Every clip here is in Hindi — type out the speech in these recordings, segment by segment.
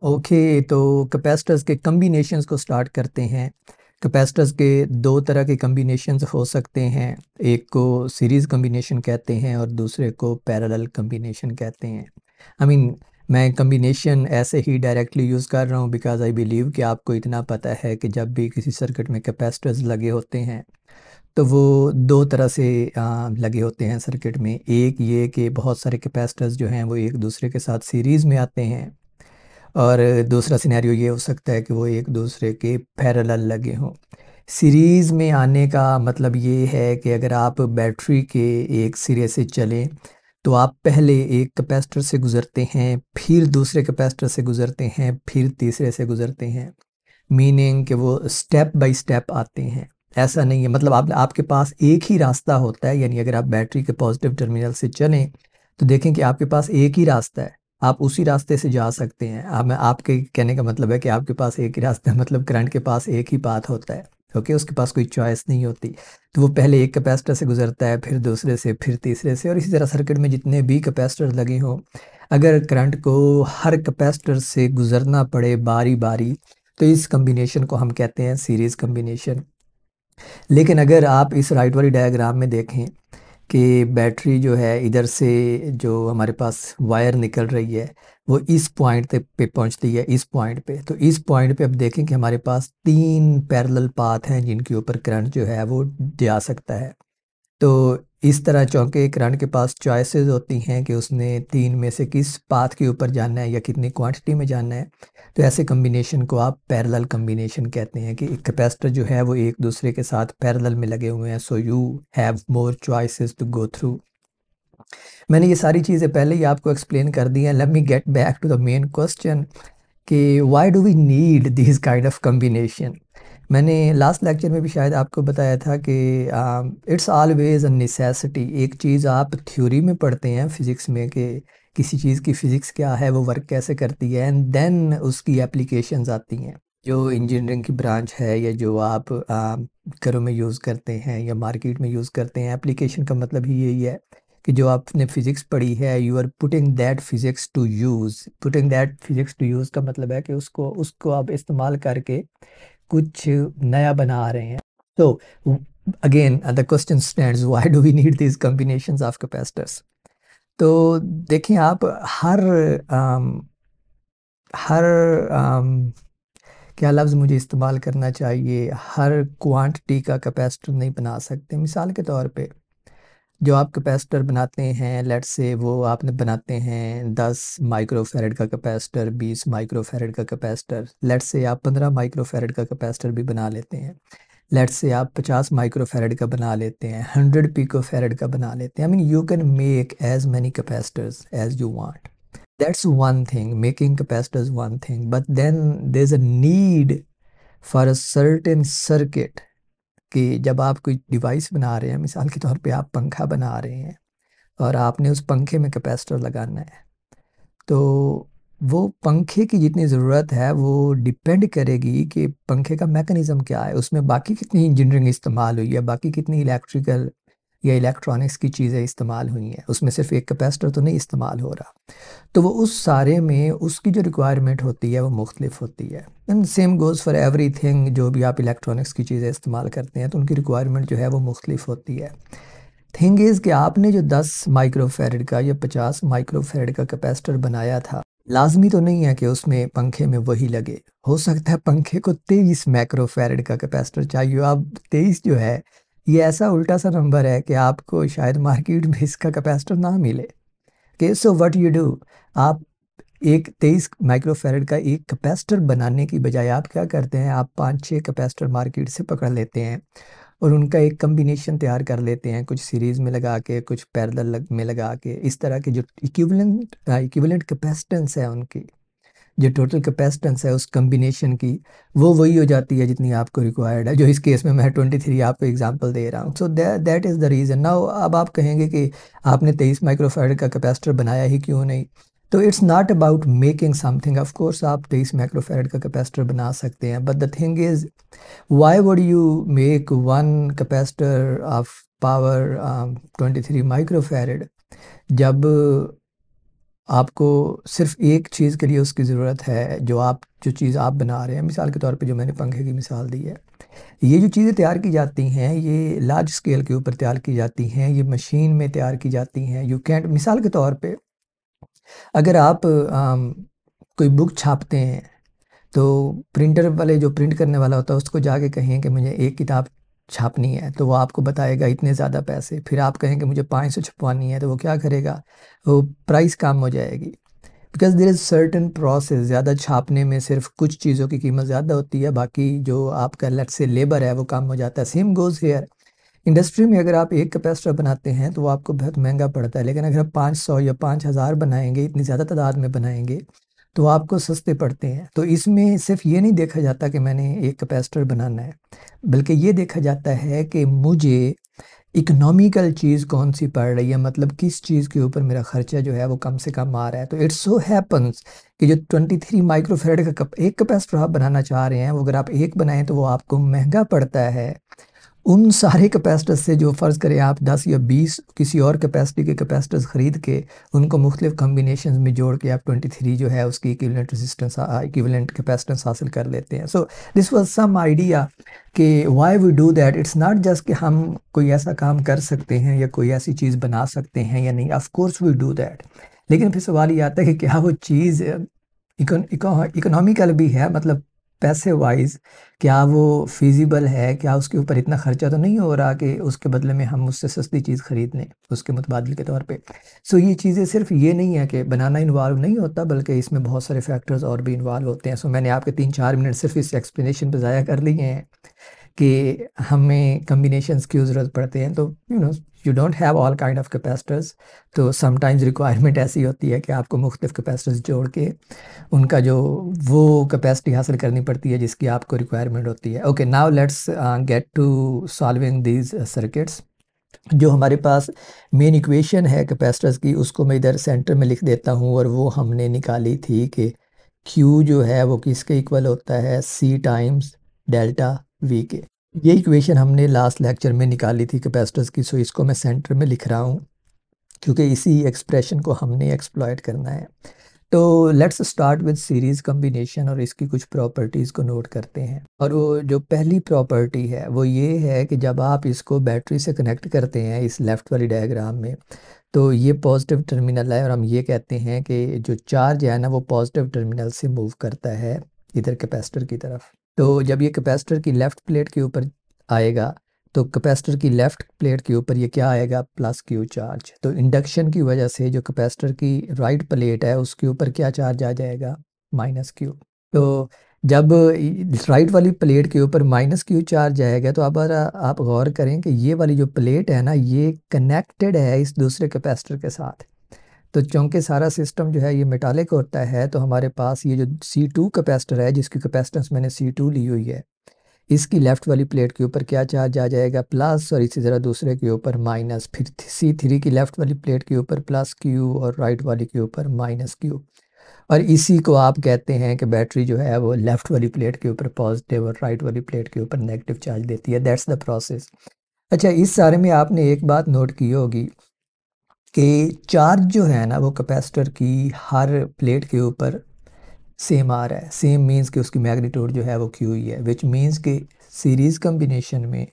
ओके, तो कैपेसिटर्स के कम्बिनेशंस को स्टार्ट करते हैं। कैपेसिटर्स के दो तरह के कम्बिनेशंस हो सकते हैं। एक को सीरीज़ कम्बिनेशन कहते हैं और दूसरे को पैरेलल कम्बिनेशन कहते हैं। आई मीन मैं कम्बिनेशन ऐसे ही डायरेक्टली यूज़ कर रहा हूँ बिकॉज आई बिलीव कि आपको इतना पता है कि जब भी किसी सर्किट में कैपेसिटर्स लगे होते हैं तो वो दो तरह से लगे होते हैं सर्किट में। एक ये कि बहुत सारे कैपेसिटर्स जो हैं वो एक दूसरे के साथ सीरीज़ में आते हैं, और दूसरा सिनेरियो ये हो सकता है कि वो एक दूसरे के पैरेलल लगे हों। सीरीज़ में आने का मतलब ये है कि अगर आप बैटरी के एक सिरे से चलें तो आप पहले एक कैपेसिटर से गुज़रते हैं, फिर दूसरे कैपेसिटर से गुज़रते हैं, फिर तीसरे से गुज़रते हैं। मीनिंग कि वो स्टेप बाय स्टेप आते हैं। ऐसा नहीं है, मतलब आप आपके पास एक ही रास्ता होता है। यानी अगर आप बैटरी के पॉजिटिव टर्मिनल से चलें तो देखें कि आपके पास एक ही रास्ता है, आप उसी रास्ते से जा सकते हैं। अब मैं आपके कहने का मतलब है कि आपके पास एक ही रास्ता है, मतलब करंट के पास एक ही पाथ होता है। ओके, उसके पास कोई चॉइस नहीं होती। तो वो पहले एक कैपेसिटर से गुजरता है, फिर दूसरे से, फिर तीसरे से, और इसी तरह सर्किट में जितने भी कैपेसिटर लगे हों, अगर करंट को हर कैपेसिटर से गुजरना पड़े बारी बारी तो इस कम्बिनेशन को हम कहते हैं सीरीज़ कम्बिनेशन। लेकिन अगर आप इस राइट वाली डायग्राम में देखें कि बैटरी जो है इधर से जो हमारे पास वायर निकल रही है वो इस पॉइंट तक पे पहुंचती है, इस पॉइंट पे। तो इस पॉइंट पे अब देखें कि हमारे पास तीन पैरेलल पाथ हैं जिनके ऊपर करंट जो है वो जा सकता है। तो इस तरह चूँकि करंट के पास चॉइसेस होती हैं कि उसने तीन में से किस पाथ के ऊपर जाना है या कितनी क्वांटिटी में जाना है, तो ऐसे कम्बिनेशन को आप पैरेलल कम्बिनेशन कहते हैं कि कैपेसिटर जो है वो एक दूसरे के साथ पैरेलल में लगे हुए हैं। So you have more choices to go through. मैंने ये सारी चीज़ें पहले ही आपको एक्सप्लेन कर दी हैं। Let me get back to the main question कि why do we need this kind of combination. मैंने लास्ट लेक्चर में भी शायद आपको बताया था कि इट्स ऑलवेज अ नेसेसिटी। एक चीज़ आप थ्योरी में पढ़ते हैं फिज़िक्स में कि किसी चीज़ की फ़िज़िक्स क्या है, वो वर्क कैसे करती है, एंड देन उसकी एप्लीकेशंस आती हैं। जो इंजीनियरिंग की ब्रांच है या जो आप घरों में यूज़ करते हैं या मार्केट में यूज़ करते हैं, एप्लीकेशन का मतलब ही यही है कि जो आपने फिज़िक्स पढ़ी है you are putting that physics to use. Putting that physics to use का मतलब है कि उसको उसको आप इस्तेमाल करके कुछ नया बना रहे हैं। तो again the question stands, why do we need these combinations of capacitors. तो देखिए आप हर क्या लफ्ज़ मुझे इस्तेमाल करना चाहिए, हर क्वांटिटी का कैपेसिटर नहीं बना सकते। मिसाल के तौर पे जो आप कैपेसिटर बनाते हैं, लेट्स से वो आपने बनाते हैं 10 माइक्रोफैरड का कैपेसिटर, 20 माइक्रोफैरड का कैपेसिटर, लेट्स से आप 15 माइक्रोफैरड का कैपेसिटर भी बना लेते हैं, लेट्स से आप 50 माइक्रोफैरड का बना लेते हैं, 100 पिकोफैरड का बना लेते हैं। I mean you can make as many capacitors as you want. That's one thing, making capacitors one thing, but then there is a need for a certain circuit कि जब आप कोई डिवाइस बना रहे हैं, मिसाल के तौर पे आप पंखा बना रहे हैं और आपने उस पंखे में कैपेसिटर लगाना है, तो वो पंखे की जितनी ज़रूरत है वो डिपेंड करेगी कि पंखे का मैकेनिज़्म क्या है, उसमें बाकी कितनी इंजीनियरिंग इस्तेमाल हुई है, बाकी कितनी इलेक्ट्रिकल या इलेक्ट्रॉनिक्स की चीज़ें इस्तेमाल हुई हैं, उसमें सिर्फ एक कैपेसिटर तो नहीं इस्तेमाल हो रहा। तो वो उस सारे में उसकी जो रिक्वायरमेंट होती है वो मुख्तलिफ होती है। And same goes for everything. जो भी आप इलेक्ट्रॉनिक्स की चीज़ें इस्तेमाल करते हैं तो उनकी रिक्वायरमेंट जो है वो मुख्तलिफ होती है। थिंग इज़ कि आपने जो 10 माइक्रोफैरड का या 50 माइक्रोफैरड का कैपेसिटर बनाया था, लाजमी तो नहीं है कि उसमें पंखे में वही लगे। हो सकता है पंखे को 23 माइक्रोफैरड का कैपेसिटर चाहिए। अब 23 जो है ये ऐसा उल्टा सा नंबर है कि आपको शायद मार्केट में इसका कैपेसिटर ना मिले। Okay, so what you do, आप एक 23 माइक्रोफैरड का एक कैपेसिटर बनाने की बजाय आप क्या करते हैं, आप 5-6 कैपेसिटर मार्केट से पकड़ लेते हैं और उनका एक कम्बिनेशन तैयार कर लेते हैं, कुछ सीरीज़ में लगा के, कुछ पैरेलल में लगा के। इस तरह के जो इक्विवेलेंट कैपेसिटेंस है उनकी, जो टोटल कैपेसिटेंस है उस कम्बिनेशन की, वो वही हो जाती है जितनी आपको रिक्वायर्ड है। जो इस केस में मैं 23 आपको एग्जांपल दे रहा हूँ। So that is the reason. Now अब आप कहेंगे कि आपने 23 माइक्रोफैरड का कैपेसिटर बनाया ही क्यों नहीं। तो it's not about making something. Of course आप 23 माइक्रोफैरड का कैपेसिटर बना सकते हैं, but the thing is why would you make one capacitor of power 23 microfarad जब आपको सिर्फ एक चीज़ के लिए उसकी ज़रूरत है, जो चीज़ आप बना रहे हैं। मिसाल के तौर पे जो मैंने पंखे की मिसाल दी है, ये जो चीज़ें तैयार की जाती हैं ये लार्ज स्केल के ऊपर तैयार की जाती हैं, ये मशीन में तैयार की जाती हैं। यू कैंट, मिसाल के तौर पे अगर आप कोई बुक छापते हैं तो प्रिंटर वाले, जो प्रिंट करने वाला होता है, उसको जाके कहें कि मुझे एक किताब छापनी है, तो वो आपको बताएगा इतने ज़्यादा पैसे। फिर आप कहें कि मुझे 500 छपवानी है, तो वो क्या करेगा, वो प्राइस कम हो जाएगी। Because there is certain process. ज़्यादा छापने में सिर्फ कुछ चीज़ों की कीमत ज़्यादा होती है, बाकी जो आपका लेट्स से लेबर है वो कम हो जाता है। Same goes hair. इंडस्ट्री में अगर आप एक कैपेसिटर बनाते हैं तो वो आपको बहुत महंगा पड़ता है, लेकिन अगर आप 500 या 5000 बनाएंगे, इतनी ज़्यादा तादाद में बनाएंगे, तो आपको सस्ते पड़ते हैं। तो इसमें सिर्फ ये नहीं देखा जाता कि मैंने एक कैपेसिटर बनाना है, बल्कि ये देखा जाता है कि मुझे इकोनॉमिकल चीज़ कौन सी पड़ रही है, मतलब किस चीज़ के ऊपर मेरा खर्चा जो है वो कम से कम आ रहा है। तो इट्स सो हैपन्स कि जो 23 माइक्रोफेरेड का एक कैपेसिटर आप बनाना चाह रहे हैं, वो अगर आप एक बनाएं तो वो आपको महंगा पड़ता है उन सारे कैपेसिटर्स से, जो फ़र्ज़ करें आप 10 या 20 किसी और कैपेसिटी के कैपेसिटर्स ख़रीद के उनको मुख्तलिफ कम्बिनेशन में जोड़ के आप 23 जो है उसकी इक्विवेलेंट कैपेसिटेंस हासिल कर लेते हैं। So this was some idea कि why we do that. It's not just कि हम कोई ऐसा काम कर सकते हैं या कोई ऐसी चीज़ बना सकते हैं या नहीं, of course we do that. लेकिन फिर सवाल ये आता है कि क्या वो चीज़ इकोनॉमिकल भी है, मतलब पैसे वाइज क्या वो फिजिबल है, क्या उसके ऊपर इतना खर्चा तो नहीं हो रहा कि उसके बदले में हम उससे सस्ती चीज़ खरीद लें उसके मुतबादल के तौर पे। सो ये चीज़ें सिर्फ ये नहीं है कि बनाना इन्वॉल्व नहीं होता, बल्कि इसमें बहुत सारे फैक्टर्स और भी इन्वॉल्व होते हैं। सो मैंने आपके 3-4 मिनट सिर्फ इस एक्सप्लेनेशन पे ज़ाया कर लिए हैं कि हमें कम्बिनेशंस की ज़रूरत पड़ते हैं। तो you don't have all kind of capacitors, तो समटाइम्स रिक्वायरमेंट ऐसी होती है कि आपको मुख्तलिफ कैपेसिटर्स जोड़ के उनका जो वो कैपेसिटी हासिल करनी पड़ती है जिसकी आपको रिक्वायरमेंट होती है। Okay, now let's get to solving these circuits. जो हमारे पास मेन इक्वेशन है कैपेसिटर्स की, उसको मैं इधर सेंटर में लिख देता हूँ, और वो हमने निकाली थी कि Q जो है वो किसके इक्वल होता है, C टाइम्स डेल्टा V के। ये इक्वेशन हमने लास्ट लेक्चर में निकाली थी कैपेसिटर्स की, सो इसको मैं सेंटर में लिख रहा हूँ क्योंकि इसी एक्सप्रेशन को हमने एक्सप्लॉयट करना है। तो let's start with series combination और इसकी कुछ प्रॉपर्टीज़ को नोट करते हैं। और वो जो पहली प्रॉपर्टी है वो ये है कि जब आप इसको बैटरी से कनेक्ट करते हैं इस लेफ़्ट वाली डायग्राम में, तो ये पॉजिटिव टर्मिनल है और हम ये कहते हैं कि जो चार्ज है ना वो पॉजिटिव टर्मिनल से मूव करता है इधर कैपेसिटर की तरफ। तो जब ये कैपेसिटर की लेफ़्ट प्लेट के ऊपर आएगा तो कैपेसिटर की लेफ़्ट प्लेट के ऊपर ये क्या आएगा, प्लस क्यू चार्ज। तो इंडक्शन की वजह से जो कैपेसिटर की राइट प्लेट है उसके ऊपर क्या चार्ज आ जाएगा, माइनस क्यू। तो जब राइट वाली प्लेट के ऊपर माइनस क्यू चार्ज आएगा, तो अब आप गौर करें कि ये वाली जो प्लेट है ना ये कनेक्टेड है इस दूसरे कैपेसिटर के साथ। तो चूंकि सारा सिस्टम जो है ये मेटालिक होता है, तो हमारे पास ये जो C2 कैपेसिटर है जिसकी कैपेसिटेंस मैंने C2 ली हुई है, इसकी लेफ़्ट वाली प्लेट के ऊपर क्या चार्ज आ जाएगा, प्लस, और इसी तरह दूसरे के ऊपर माइनस। फिर C3 की लेफ़्ट वाली प्लेट के ऊपर प्लस क्यू और राइट वाली के ऊपर माइनस क्यू। और इसी को आप कहते हैं कि बैटरी जो है वो लेफ़्ट वाली प्लेट के ऊपर पॉजिटिव और राइट वाली प्लेट के ऊपर नेगेटिव चार्ज देती है। That's the process. अच्छा, इस सारे में आपने एक बात नोट की होगी कि चार्ज जो है ना वो कैपेसिटर की हर प्लेट के ऊपर सेम आ रहा है। सेम मीन्स कि उसकी मैग्नीट्यूड जो है वो क्यू ही है, विच मीन्स कि सीरीज कम्बिनेशन में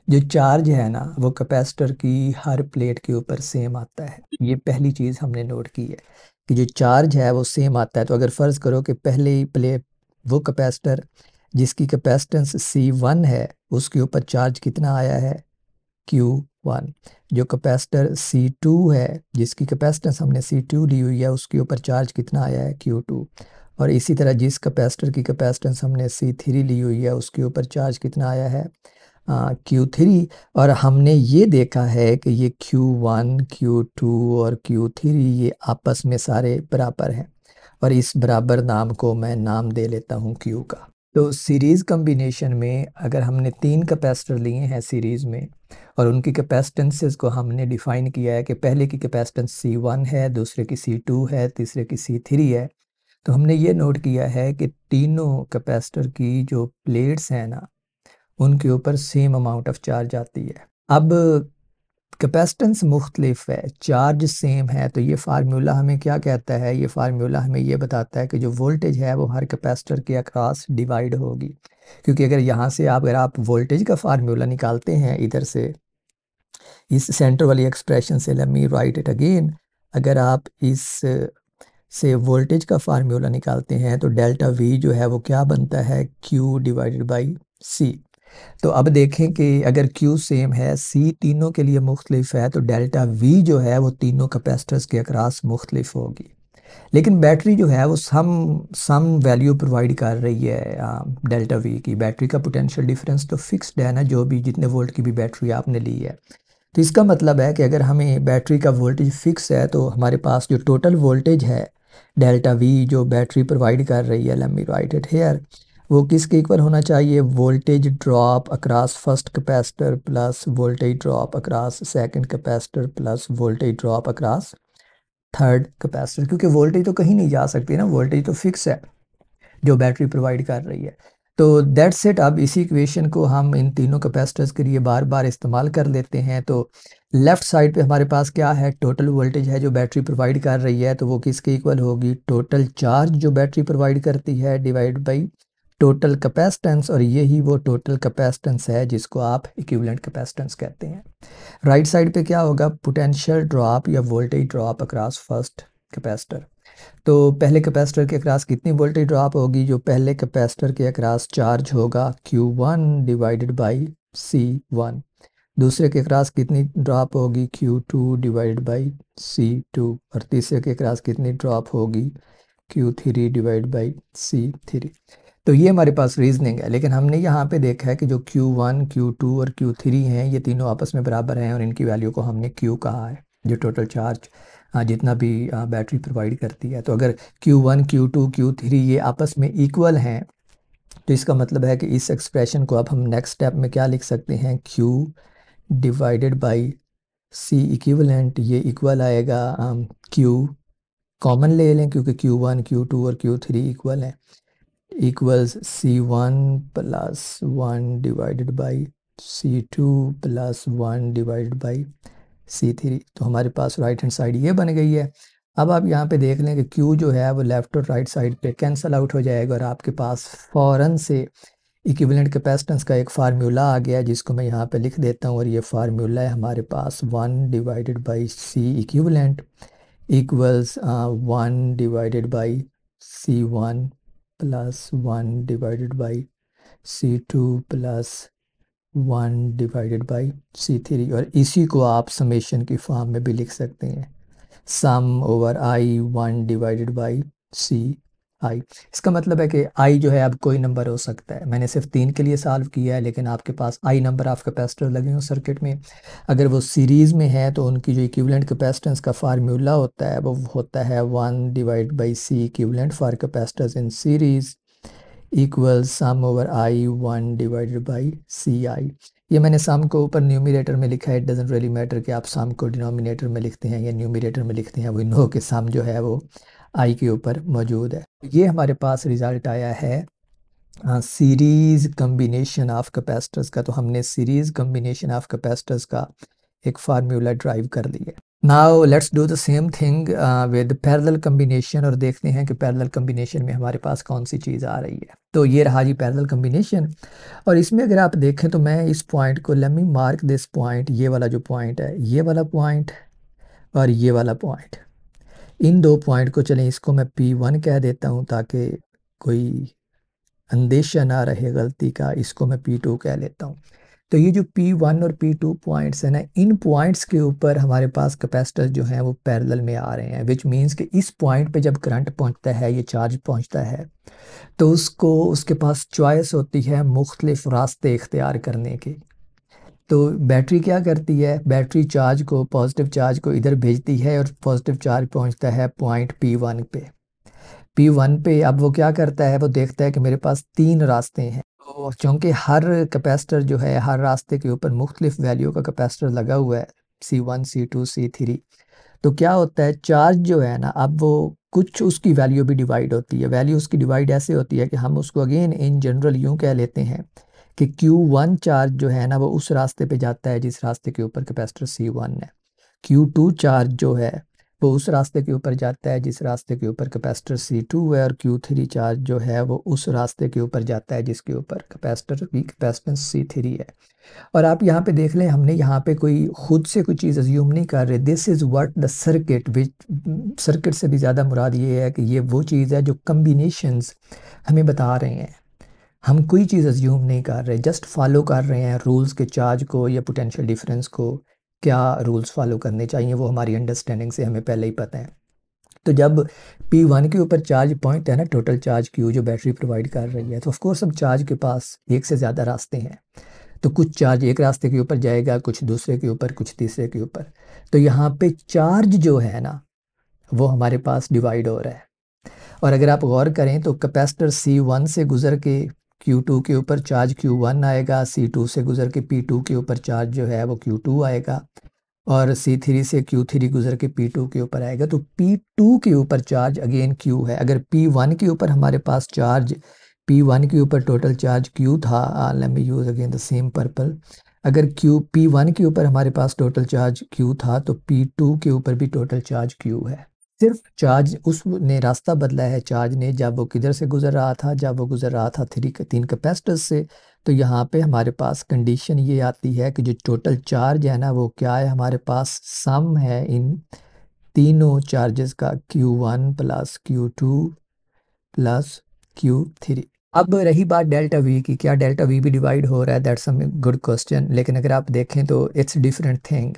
जो चार्ज है ना वो कैपेसिटर की हर प्लेट के ऊपर सेम आता है। ये पहली चीज़ हमने नोट की है कि जो चार्ज है वो सेम आता है। तो अगर फ़र्ज़ करो कि पहले ही प्लेट वो कैपेसिटर जिसकी कैपेसिटेंस C1 है उसके ऊपर चार्ज कितना आया है, Q1। जो कैपेसिटर C2 है जिसकी कैपेसिटेंस हमने C2 ली हुई है उसके ऊपर चार्ज कितना आया है, Q2। और इसी तरह जिस कैपेसिटर की कैपेसिटेंस हमने C3 ली हुई है उसके ऊपर चार्ज कितना आया है, Q3। और हमने ये देखा है कि ये Q1, Q2 और Q3 ये आपस में सारे बराबर हैं, और इस बराबर नाम को मैं नाम दे लेता हूँ Q का। तो सीरीज़ कम्बिनेशन में अगर हमने 3 कैपेसिटर लिए हैं सीरीज़ में और उनकी कैपेसिटेंसेस को हमने डिफ़ाइन किया है कि पहले की कैपेसिटेंस C1 है, दूसरे की C2 है, तीसरे की C3 है, तो हमने ये नोट किया है कि तीनों कैपेसिटर की जो प्लेट्स हैं ना उनके ऊपर सेम अमाउंट ऑफ चार्ज आती है। अब कैपेसिटेंस मुख्तलिफ है, चार्ज सेम है, तो ये फार्मूला हमें क्या कहता है? ये फार्मूला हमें ये बताता है कि जो वोल्टेज है वो हर कैपेसिटर के अक्रॉस डिवाइड होगी। क्योंकि अगर यहाँ से अगर आप वोल्टेज का फार्मूला निकालते हैं इधर से, इस सेंटर वाली एक्सप्रेशन से, let me right it again, अगर आप इस से वोल्टेज का फार्मूला निकालते हैं तो डेल्टा वी जो है वो क्या बनता है? Q divided by C। तो अब देखें कि अगर Q सेम है, C तीनों के लिए मुख्तलिफ है, तो डेल्टा V जो है वो तीनों कैपेसिटर्स के अक्रॉस मुख्तलिफ होगी। लेकिन बैटरी जो है वो सम वैल्यू प्रोवाइड कर रही है डेल्टा वी की। बैटरी का पोटेंशियल डिफरेंस तो फिक्स्ड है ना, जो भी जितने वोल्ट की भी बैटरी आपने ली है। तो इसका मतलब है कि अगर हमें बैटरी का वोल्टेज फिक्स है तो हमारे पास जो टोटल वोल्टेज है डेल्टा वी जो बैटरी प्रोवाइड कर रही है, let me right it here, वो किसके इक्वल होना चाहिए? Voltage drop across first capacitor plus voltage drop across second capacitor plus voltage drop across third capacitor. क्योंकि वोल्टेज तो कहीं नहीं जा सकती ना, वोल्टेज तो फिक्स है जो बैटरी प्रोवाइड कर रही है। तो दैट्स इट। अब इसी इक्वेशन को हम इन तीनों कैपेसिटर्स के लिए बार बार इस्तेमाल कर लेते हैं। तो लेफ़्ट साइड पे हमारे पास क्या है? टोटल वोल्टेज है जो बैटरी प्रोवाइड कर रही है, तो वो किसके इक्वल होगी? टोटल चार्ज जो बैटरी प्रोवाइड करती है डिवाइड बाई टोटल कैपेसिटेंस, और यही वो टोटल कैपेसिटेंस है जिसको आप इक्विवेलेंट कैपेसिटेंस कहते हैं। राइट साइड पे क्या होगा? पोटेंशियल ड्रॉप या voltage drop across first capacitor. तो पहले कैपेसिटर के अक्रॉस कितनी वोल्टेज ड्रॉप होगी? जो पहले कैपेसिटर के अक्रॉस चार्ज होगा Q1 डिवाइडेड बाई C1। दूसरे के अक्रॉस कितनी ड्रॉप होगी? Q2 divided by C2। और तीसरे के अक्रॉस कितनी ड्रॉप होगी? Q3 divide by C3। तो ये हमारे पास रीजनिंग है, लेकिन हमने यहाँ पे देखा है कि जो Q1, Q2 और Q3 हैं ये तीनों आपस में बराबर हैं और इनकी वैल्यू को हमने Q कहा है, जो टोटल चार्ज जितना भी बैटरी प्रोवाइड करती है। तो अगर Q1, Q2, Q3 ये आपस में इक्वल हैं, तो इसका मतलब है कि इस एक्सप्रेशन को अब हम नेक्स्ट स्टेप में क्या लिख सकते हैं? Q divided by C equivalent, ये इक्वल आएगा Q कॉमन ले लें क्योंकि Q1, Q2 और Q3 इक्वल हैं, equals C1 plus 1 divided by C2 plus 1 divided by C3। तो हमारे पास राइट हैंड साइड ये बन गई है। अब आप यहाँ पे देख लें कि Q जो है वो लेफ़्ट और राइट साइड पे कैंसिल आउट हो जाएगा और आपके पास फ़ौरन से इक्विवेलेंट कैपेसिटेंस का एक फार्मूला आ गया जिसको मैं यहाँ पे लिख देता हूँ। और ये फार्मूला है हमारे पास 1 divided by C equivalent equals 1 divided by C1 plus 1 divided by C2 plus 1 divided by C3। और इसी को आप समेशन की फॉर्म में भी लिख सकते हैं, sum over I 1 divided by CI। इसका मतलब है कि I जो है अब कोई नंबर हो सकता है। मैंने सिर्फ 3 के लिए सॉल्व किया है, लेकिन आपके पास I नंबर ऑफ कैपेसिटर लगे हो सर्किट में। अगर वो सीरीज़ में है तो उनकी जो इक्विवेलेंट कैपेसिटेंस का फार्मूला होता है वो होता है 1 divide by C equivalent for capacitors in series equal some over I 1 divided by CI। ये मैंने सम को ऊपर न्यूमरेटर में लिखा है। इट डजेंट रियली मैटर कि आप सम को डिनोमिनेटर में लिखते हैं या न्यूमरेटर में लिखते हैं, वी नो कि सम जो है वो I के ऊपर मौजूद है। ये हमारे पास रिज़ल्ट आया है सीरीज़ कम्बिनेशन ऑफ कैपेसिटर्स का। तो हमने सीरीज़ कम्बिनेशन ऑफ कैपेसिटर्स का एक फार्मूला ड्राइव कर लिया। Now let's do the same thing with parallel combination और देखते हैं कि पैरेलल कम्बिनेशन में हमारे पास कौन सी चीज़ आ रही है। तो ये रहा जी पैरेलल कम्बिनेशन। और इसमें अगर आप देखें तो मैं इस पॉइंट को, late me mark this point, ये वाला जो पॉइंट है, ये वाला पॉइंट और ये वाला पॉइंट, इन दो पॉइंट को चलें इसको मैं P1 कह देता हूँ ताकि कोई अंदेशा ना रहे गलती का। इसको मैं P2 कह लेता हूँ। तो ये जो P1 और P2 पॉइंट्स हैं ना, इन पॉइंट्स के ऊपर हमारे पास कैपेसिटर जो हैं वो पैरेलल में आ रहे हैं, विच मीन्स कि इस पॉइंट पे जब करंट पहुंचता है, ये चार्ज पहुंचता है, तो उसके पास चॉइस होती है मुख्तलिफ रास्ते इख्तियार करने की। तो बैटरी क्या करती है? बैटरी चार्ज को, पॉजिटिव चार्ज को इधर भेजती है और पॉजिटिव चार्ज पहुंचता है पॉइंट P1 पे। P1 पे अब वो क्या करता है? वो देखता है कि मेरे पास 3 रास्ते हैं। तो चूँकि हर कैपेसिटर जो है, हर रास्ते के ऊपर मुख्तलिफ वैल्यू का कैपेसिटर लगा हुआ है, C1, C2, C3, तो क्या होता है, चार्ज जो है ना, अब वो कुछ उसकी वैल्यू भी डिवाइड होती है। वैल्यू उसकी डिवाइड ऐसे होती है कि हम उसको अगेन इन जनरल यूँ कह लेते हैं कि Q1 चार्ज जो है ना वो उस रास्ते पे जाता है जिस रास्ते के ऊपर कैपेसिटर C1 है। Q2 चार्ज जो है वो उस रास्ते के ऊपर जाता है जिस रास्ते के ऊपर कैपेसिटर C2 है, और Q3 चार्ज जो है वो उस रास्ते के ऊपर जाता है जिसके ऊपर कैपेसिटर की कैपेसिटेंस C3 है। और आप यहाँ पे देख लें, हमने यहाँ पे कोई खुद से कोई चीज़ अज्यूम नहीं कर रहे। This is what the circuit, which circuit से भी ज़्यादा मुराद ये है कि ये वो चीज़ है जो कम्बिनेशंस हमें बता रहे हैं। हम कोई चीज़ अज्यूम नहीं कर रहे, जस्ट फॉलो कर रहे हैं रूल्स के, चार्ज को या पोटेंशियल डिफरेंस को क्या रूल्स फॉलो करने चाहिए वो हमारी अंडरस्टैंडिंग से हमें पहले ही पता है। तो जब P1 के ऊपर चार्ज पॉइंट है ना, टोटल चार्ज Q जो बैटरी प्रोवाइड कर रही है, तो ऑफकोर्स अब चार्ज के पास एक से ज़्यादा रास्ते हैं। तो कुछ चार्ज एक रास्ते के ऊपर जाएगा, कुछ दूसरे के ऊपर, कुछ तीसरे के ऊपर। तो यहाँ पे चार्ज जो है ना वो हमारे पास डिवाइड हो रहा है। और अगर आप गौर करें तो कैपेसिटर C1 से गुजर के Q2 के ऊपर चार्ज Q1 आएगा, C2 से गुजर के P2 के ऊपर चार्ज जो है वो Q2 आएगा, और C3 से Q3 गुजर के P2 के ऊपर आएगा। तो P2 के ऊपर चार्ज अगेन Q है। अगर P1 के ऊपर हमारे पास चार्ज, P1 के ऊपर टोटल चार्ज Q था, let me use again the same purple. अगर P1 के ऊपर हमारे पास टोटल चार्ज Q था, तो P2 के ऊपर भी टोटल चार्ज Q है। सिर्फ चार्ज उसने रास्ता बदला है, चार्ज ने, जब वो किधर से गुजर रहा था, जब वो गुजर रहा था तीन कैपेसिटर्स से। तो यहाँ पे हमारे पास कंडीशन ये आती है कि जो टोटल चार्ज है ना वो क्या है, हमारे पास सम है इन तीनों चार्जेस का, Q1 plus Q2 plus Q3। अब रही बात डेल्टा वी की, क्या डेल्टा वी भी डिवाइड हो रहा है? दैट्स अ गुड क्वेश्चन, लेकिन अगर आप देखें तो it's different thing.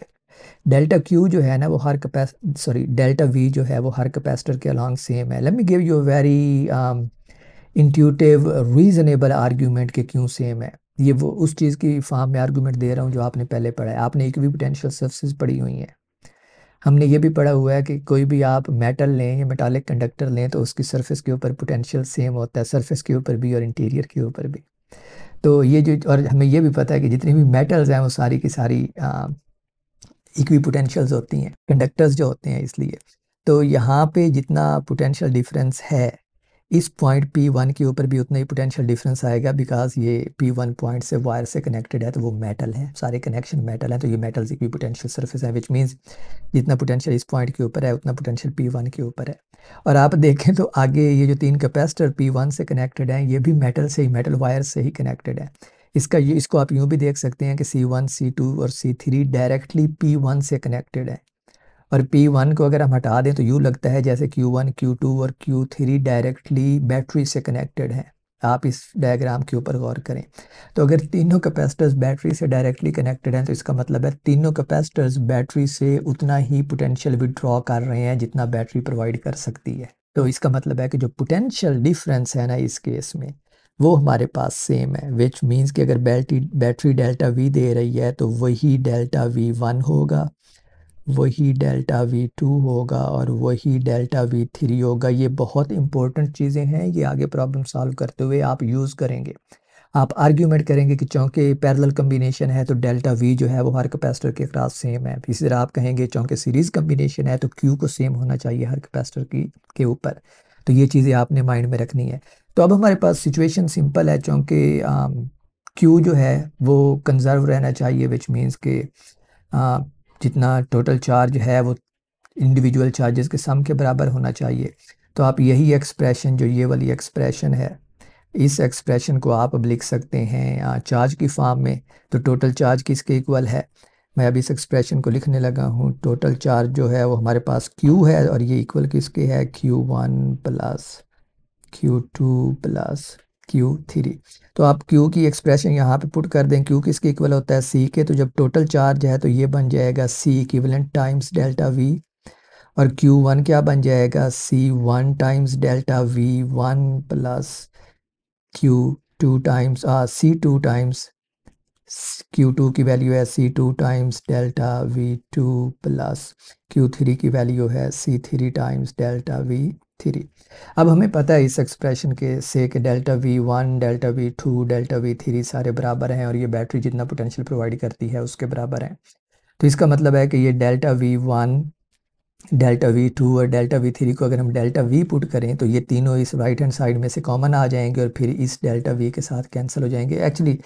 Delta Q जो है ना वो हर डेल्टा वी जो है वो हर कैपेसिटर के अलॉन्ग सेम है। Let me give you a very intuitive reasonable argument कि क्यों सेम है। ये वो उस चीज़ की फॉर्म में आर्गूमेंट दे रहा हूँ जो आपने पहले पढ़ा है। आपने इक्विपोटेंशियल सर्फेस पढ़ी हुई है। हमने ये भी पढ़ा हुआ है कि कोई भी आप मेटल लें या मेटालिक कंडक्टर लें तो उसकी सरफेस के ऊपर पोटेंशियल सेम होता है, सरफेस के ऊपर भी और इंटीरियर के ऊपर भी। तो ये जो, और हमें ये भी पता है कि जितनी भी मेटल्स हैं वो सारी की सारी इक्विपोटेंशियल्स होती हैं, कंडक्टर्स जो होते हैं, इसलिए। तो यहाँ पे जितना पोटेंशियल डिफरेंस है इस पॉइंट P1 के ऊपर भी उतना ही पोटेंशियल डिफरेंस आएगा, बिकॉज ये P1 पॉइंट से वायर से कनेक्टेड है, तो वो मेटल है, सारे कनेक्शन मेटल हैं, तो ये मेटल्स की पोटेंशियल सरफेस है, विच मीन्स जितना पोटेंशियल इस पॉइंट के ऊपर है उतना पोटेंशियल P1 के ऊपर है। और आप देखें तो आगे ये जो तीन कैपेसिटर P1 से कनेक्टेड हैं ये भी मेटल से ही, मेटल वायर से ही कनेक्टेड है। इसको आप यूँ भी देख सकते हैं कि C1, C2 और C3 डायरेक्टली P1 से कनेक्टेड है, और P1 को अगर हम हटा दें तो यूँ लगता है जैसे Q1, Q2 और Q3 डायरेक्टली बैटरी से कनेक्टेड हैं। आप इस डायग्राम के ऊपर गौर करें तो अगर तीनों कैपेसिटर्स बैटरी से डायरेक्टली कनेक्टेड हैं तो इसका मतलब है तीनों कैपेसिटर्स बैटरी से उतना ही पोटेंशियल विड्रॉ कर रहे हैं जितना बैटरी प्रोवाइड कर सकती है। तो इसका मतलब है कि जो पोटेंशियल डिफरेंस है ना इस केस में वो हमारे पास सेम है, विच मीन्स कि अगर बैटरी डेल्टा वी दे रही है तो वही डेल्टा V1 होगा, वही डेल्टा V2 होगा और वही डेल्टा V3 होगा। ये बहुत इंपॉर्टेंट चीज़ें हैं, ये आगे प्रॉब्लम सॉल्व करते हुए आप यूज़ करेंगे। आप आर्ग्यूमेंट करेंगे कि चूँकि पैरेलल कम्बिनेशन है तो डेल्टा V जो है वो हर कैपेसिटर के क्रॉस सेम है। इसी तरह आप कहेंगे चूँकि सीरीज़ कम्बिनेशन है तो Q को सेम होना चाहिए हर कैपेसिटर के ऊपर। तो ये चीज़ें आपने माइंड में रखनी है। तो अब हमारे पास सिचुएशन सिंपल है, चूँकि Q जो है वो कंजर्व रहना चाहिए, विच मीन्स के जितना टोटल चार्ज है वो इंडिविजुअल चार्जेस के सम के बराबर होना चाहिए। तो आप यही एक्सप्रेशन, जो ये वाली एक्सप्रेशन है, इस एक्सप्रेशन को आप अब लिख सकते हैं चार्ज की फॉर्म में। तो टोटल चार्ज किसके इक्वल है? मैं अब इस एक्सप्रेशन को लिखने लगा हूँ। टोटल चार्ज जो है वो हमारे पास Q है और ये इक्वल किसके है? Q1 plus Q2 plus Q3। तो आप Q की एक्सप्रेशन यहाँ पे पुट कर दें। Q किसके इक्वल होता है? C के। तो जब टोटल चार्ज है तो ये बन जाएगा C equivalent times delta V, और Q1 क्या बन जाएगा? C1 times delta V1 plus Q2 times C2 times Q2 की वैल्यू है C2 times delta V2 plus Q3 की वैल्यू है C3 टाइम्स डेल्टा V3। अब हमें पता है इस एक्सप्रेशन के से कि delta V1, delta V2, delta V3 सारे बराबर हैं और ये बैटरी जितना पोटेंशियल प्रोवाइड करती है उसके बराबर हैं। तो इसका मतलब है कि ये डेल्टा V1 डेल्टा V2 और डेल्टा V3 को अगर हम डेल्टा V पुट करें तो ये तीनों इस राइट हैंड साइड में से कॉमन आ जाएंगे और फिर इस डेल्टा V के साथ कैंसिल हो जाएंगे actually.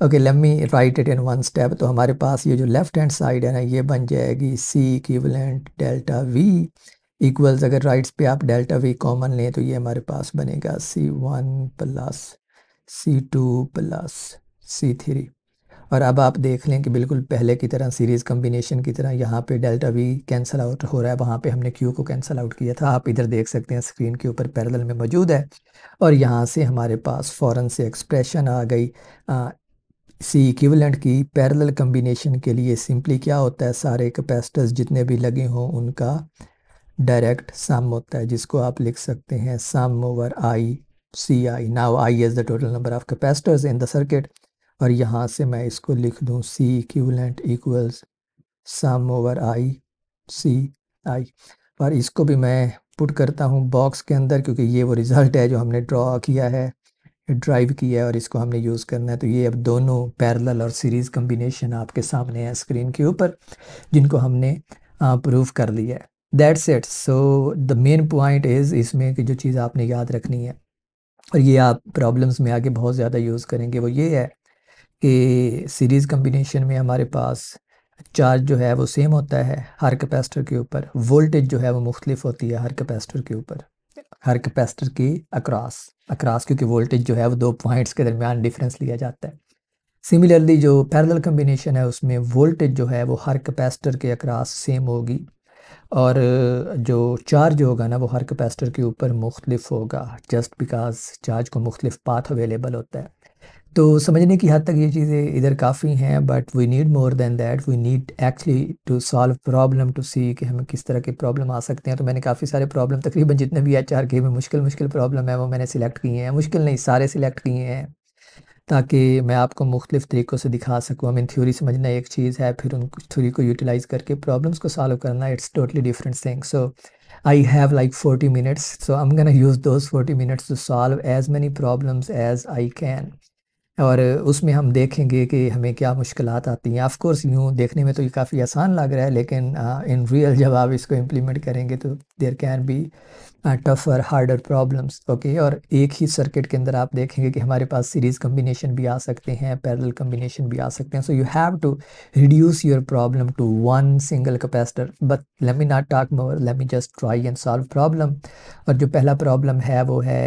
Okay, let me right it in one step. तो हमारे पास ये जो लेफ्ट हैंड साइड है ना, ये बन जाएगी C equivalent delta V equals, अगर राइट्स पे आप डेल्टा V कॉमन लें तो ये हमारे पास बनेगा C1 plus C2 plus C3। और अब आप देख लें कि बिल्कुल पहले की तरह सीरीज़ कम्बिनेशन की तरह यहाँ पे डेल्टा V कैंसिल आउट हो रहा है, वहाँ पे हमने Q को कैंसिल आउट किया था। आप इधर देख सकते हैं स्क्रीन के ऊपर पैरेलल में मौजूद है। और यहाँ से हमारे पास फ़ौरन से एक्सप्रेशन आ गई सी इक्विवेलेंट की पैरेलल कम्बिनेशन के लिए। सिंपली क्या होता है, सारे कैपेसिटर्स जितने भी लगे हों उनका डायरेक्ट सम होता है, जिसको आप लिख सकते हैं sum over I C I. Now I is the total number of capacitors in the circuit, और यहाँ से मैं इसको लिख दूँ C equivalent equals sum over I C I. और इसको भी मैं पुट करता हूँ बॉक्स के अंदर, क्योंकि ये वो रिज़ल्ट है जो हमने ड्रॉ किया है, ड्राइव किया है, और इसको हमने यूज़ करना है। तो ये अब दोनों पैरेलल और सीरीज़ कम्बिनेशन आपके सामने है स्क्रीन के ऊपर, जिनको हमने प्रूव कर लिया है। That's it. So the main point is इसमें कि जो चीज़ आपने याद रखनी है, और ये आप प्रॉब्लम्स में आगे बहुत ज़्यादा यूज़ करेंगे, वो ये है कि सीरीज़ कम्बिनेशन में हमारे पास चार्ज जो है वो सेम होता है हर कैपेसिटर के ऊपर, वोल्टेज जो है वो मुख्तलिफ होती है हर कैपेसिटर के ऊपर, हर कैपेसिटर की अक्रॉस अक्रॉस, क्योंकि वोल्टेज जो है वो दो पॉइंट्स के दरमियान डिफरेंस लिया जाता है। सिमिलरली जो पैरेलल कम्बिनेशन है उसमें वोल्टेज जो है वो हर कैपेसिटर के अक्रॉस सेम होगी, और जो चार्ज होगा ना वो हर कैपेसिटर के ऊपर मुख्तलिफ होगा, जस्ट बिकॉज चार्ज को मुख्तलिफ पाथ अवेलेबल होता है। तो समझने की हद तक ये चीज़ें इधर काफ़ी हैं, but we need more than that. We need actually to solve problem to see कि हमें किस तरह के प्रॉब्लम आ सकते हैं। तो मैंने काफ़ी सारे प्रॉब्लम, तकरीबन जितने भी HR के में मुश्किल प्रॉब्लम है वो मैंने सिलेक्ट किए हैं, मुश्किल नहीं सारे सिलेक्ट किए हैं, ताकि मैं आपको मुख्तलिफ तरीक़ों से दिखा सकूँ। हमें थ्योरी समझना एक चीज़ है, फिर उन थ्योरी को यूटिलाइज़ करके प्रॉब्लम्स को सॉल्व करना, it's totally different thing. So I have like 40 minutes, so I'm gonna use those 40 minutes to solve as many problems as I can। और उसमें हम देखेंगे कि हमें क्या मुश्किलात आती हैं। ऑफ कोर्स यूँ देखने में तो ये काफ़ी आसान लग रहा है, लेकिन इन रियल जब आप इसको इम्प्लीमेंट करेंगे तो there can be tougher harder problems. Okay, और एक ही सर्किट के अंदर आप देखेंगे कि हमारे पास सीरीज़ कम्बिनेशन भी आ सकते हैं, पैरेलल कम्बिनेशन भी आ सकते हैं। So you have to reduce your problem to one single capacitor. But let me not talk more, let me just try and solve problem. और जो पहला प्रॉब्लम है वो है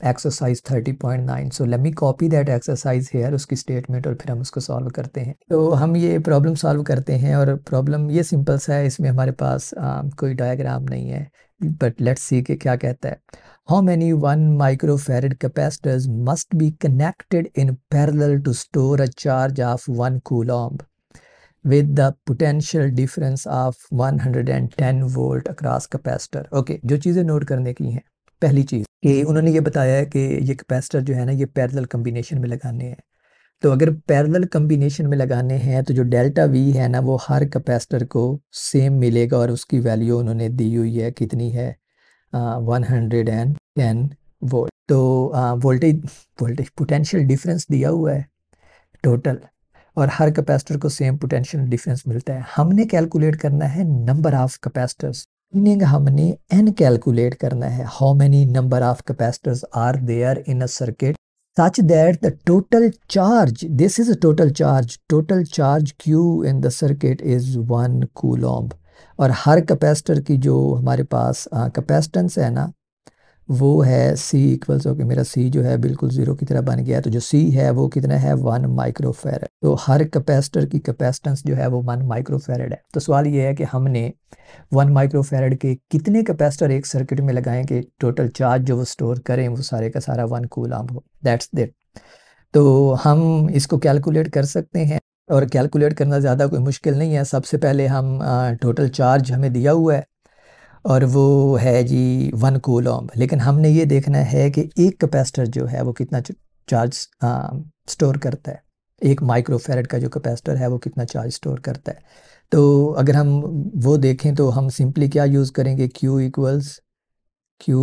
exercise 30.9। So let me copy that exercise here, उसकी स्टेटमेंट, और फिर हम उसको सॉल्व करते हैं। तो हम ये प्रॉब्लम सॉल्व करते हैं, और प्रॉब्लम ये सिंपल सा है, इसमें हमारे पास कोई डायग्राम नहीं है, बट लेट्स सी कि क्या कहता है। How many 1 microfarad capacitors must be connected in parallel to store a charge of 1 coulomb with the potential difference of 110 volt across capacitor? Okay, जो चीज़ें नोट करने की हैं, पहली चीज़ कि उन्होंने ये बताया है कि ये कैपेसिटर जो है ना ये पैरेलल कम्बिनेशन में लगाने हैं। तो अगर पैरेलल कम्बिनेशन में लगाने हैं तो जो डेल्टा V है ना वो हर कैपेसिटर को सेम मिलेगा, और उसकी वैल्यू उन्होंने दी हुई है, कितनी है, 110 वोल्ट। तो वोल्टेज वोल्टेज पोटेंशियल डिफरेंस दिया हुआ है टोटल, और हर कैपेसिटर को सेम पोटेंशियल डिफरेंस मिलता है। हमने कैलकुलेट करना है नंबर ऑफ कैपेसिटर्स, मीनिंग हमने n कैलकुलेट करना है, how many number of capacitors are there in a circuit such that the total charge, this is a total charge Q in the circuit is 1 coulomb। और हर कैपेसिटर की जो हमारे पास कैपेसिटेंस है ना वो है C इक्वल्स, ओके मेरा C जो है बिल्कुल ज़ीरो की तरह बन गया, तो जो C है वो कितना है 1 माइक्रोफैरड। तो हर कैपेसिटर की कैपेसिटेंस जो है वो 1 माइक्रोफैरड है। तो सवाल ये है कि हमने 1 माइक्रोफैरड के कितने कैपेसिटर एक सर्किट में लगाएं कि टोटल चार्ज जो वो स्टोर करें वो सारे का सारा 1 कूलम्ब हो। That's that. तो हम इसको कैलकुलेट कर सकते हैं, और कैलकुलेट करना ज़्यादा कोई मुश्किल नहीं है। सबसे पहले हम टोटल चार्ज हमें दिया हुआ है और वो है जी 1 कूलम्ब, लेकिन हमने ये देखना है कि एक कैपेसिटर जो है वो कितना चार्ज स्टोर करता है। एक माइक्रोफैरड का जो कैपेसिटर है वो कितना चार्ज स्टोर करता है। तो अगर हम वो देखें तो हम सिंपली क्या यूज़ करेंगे, Q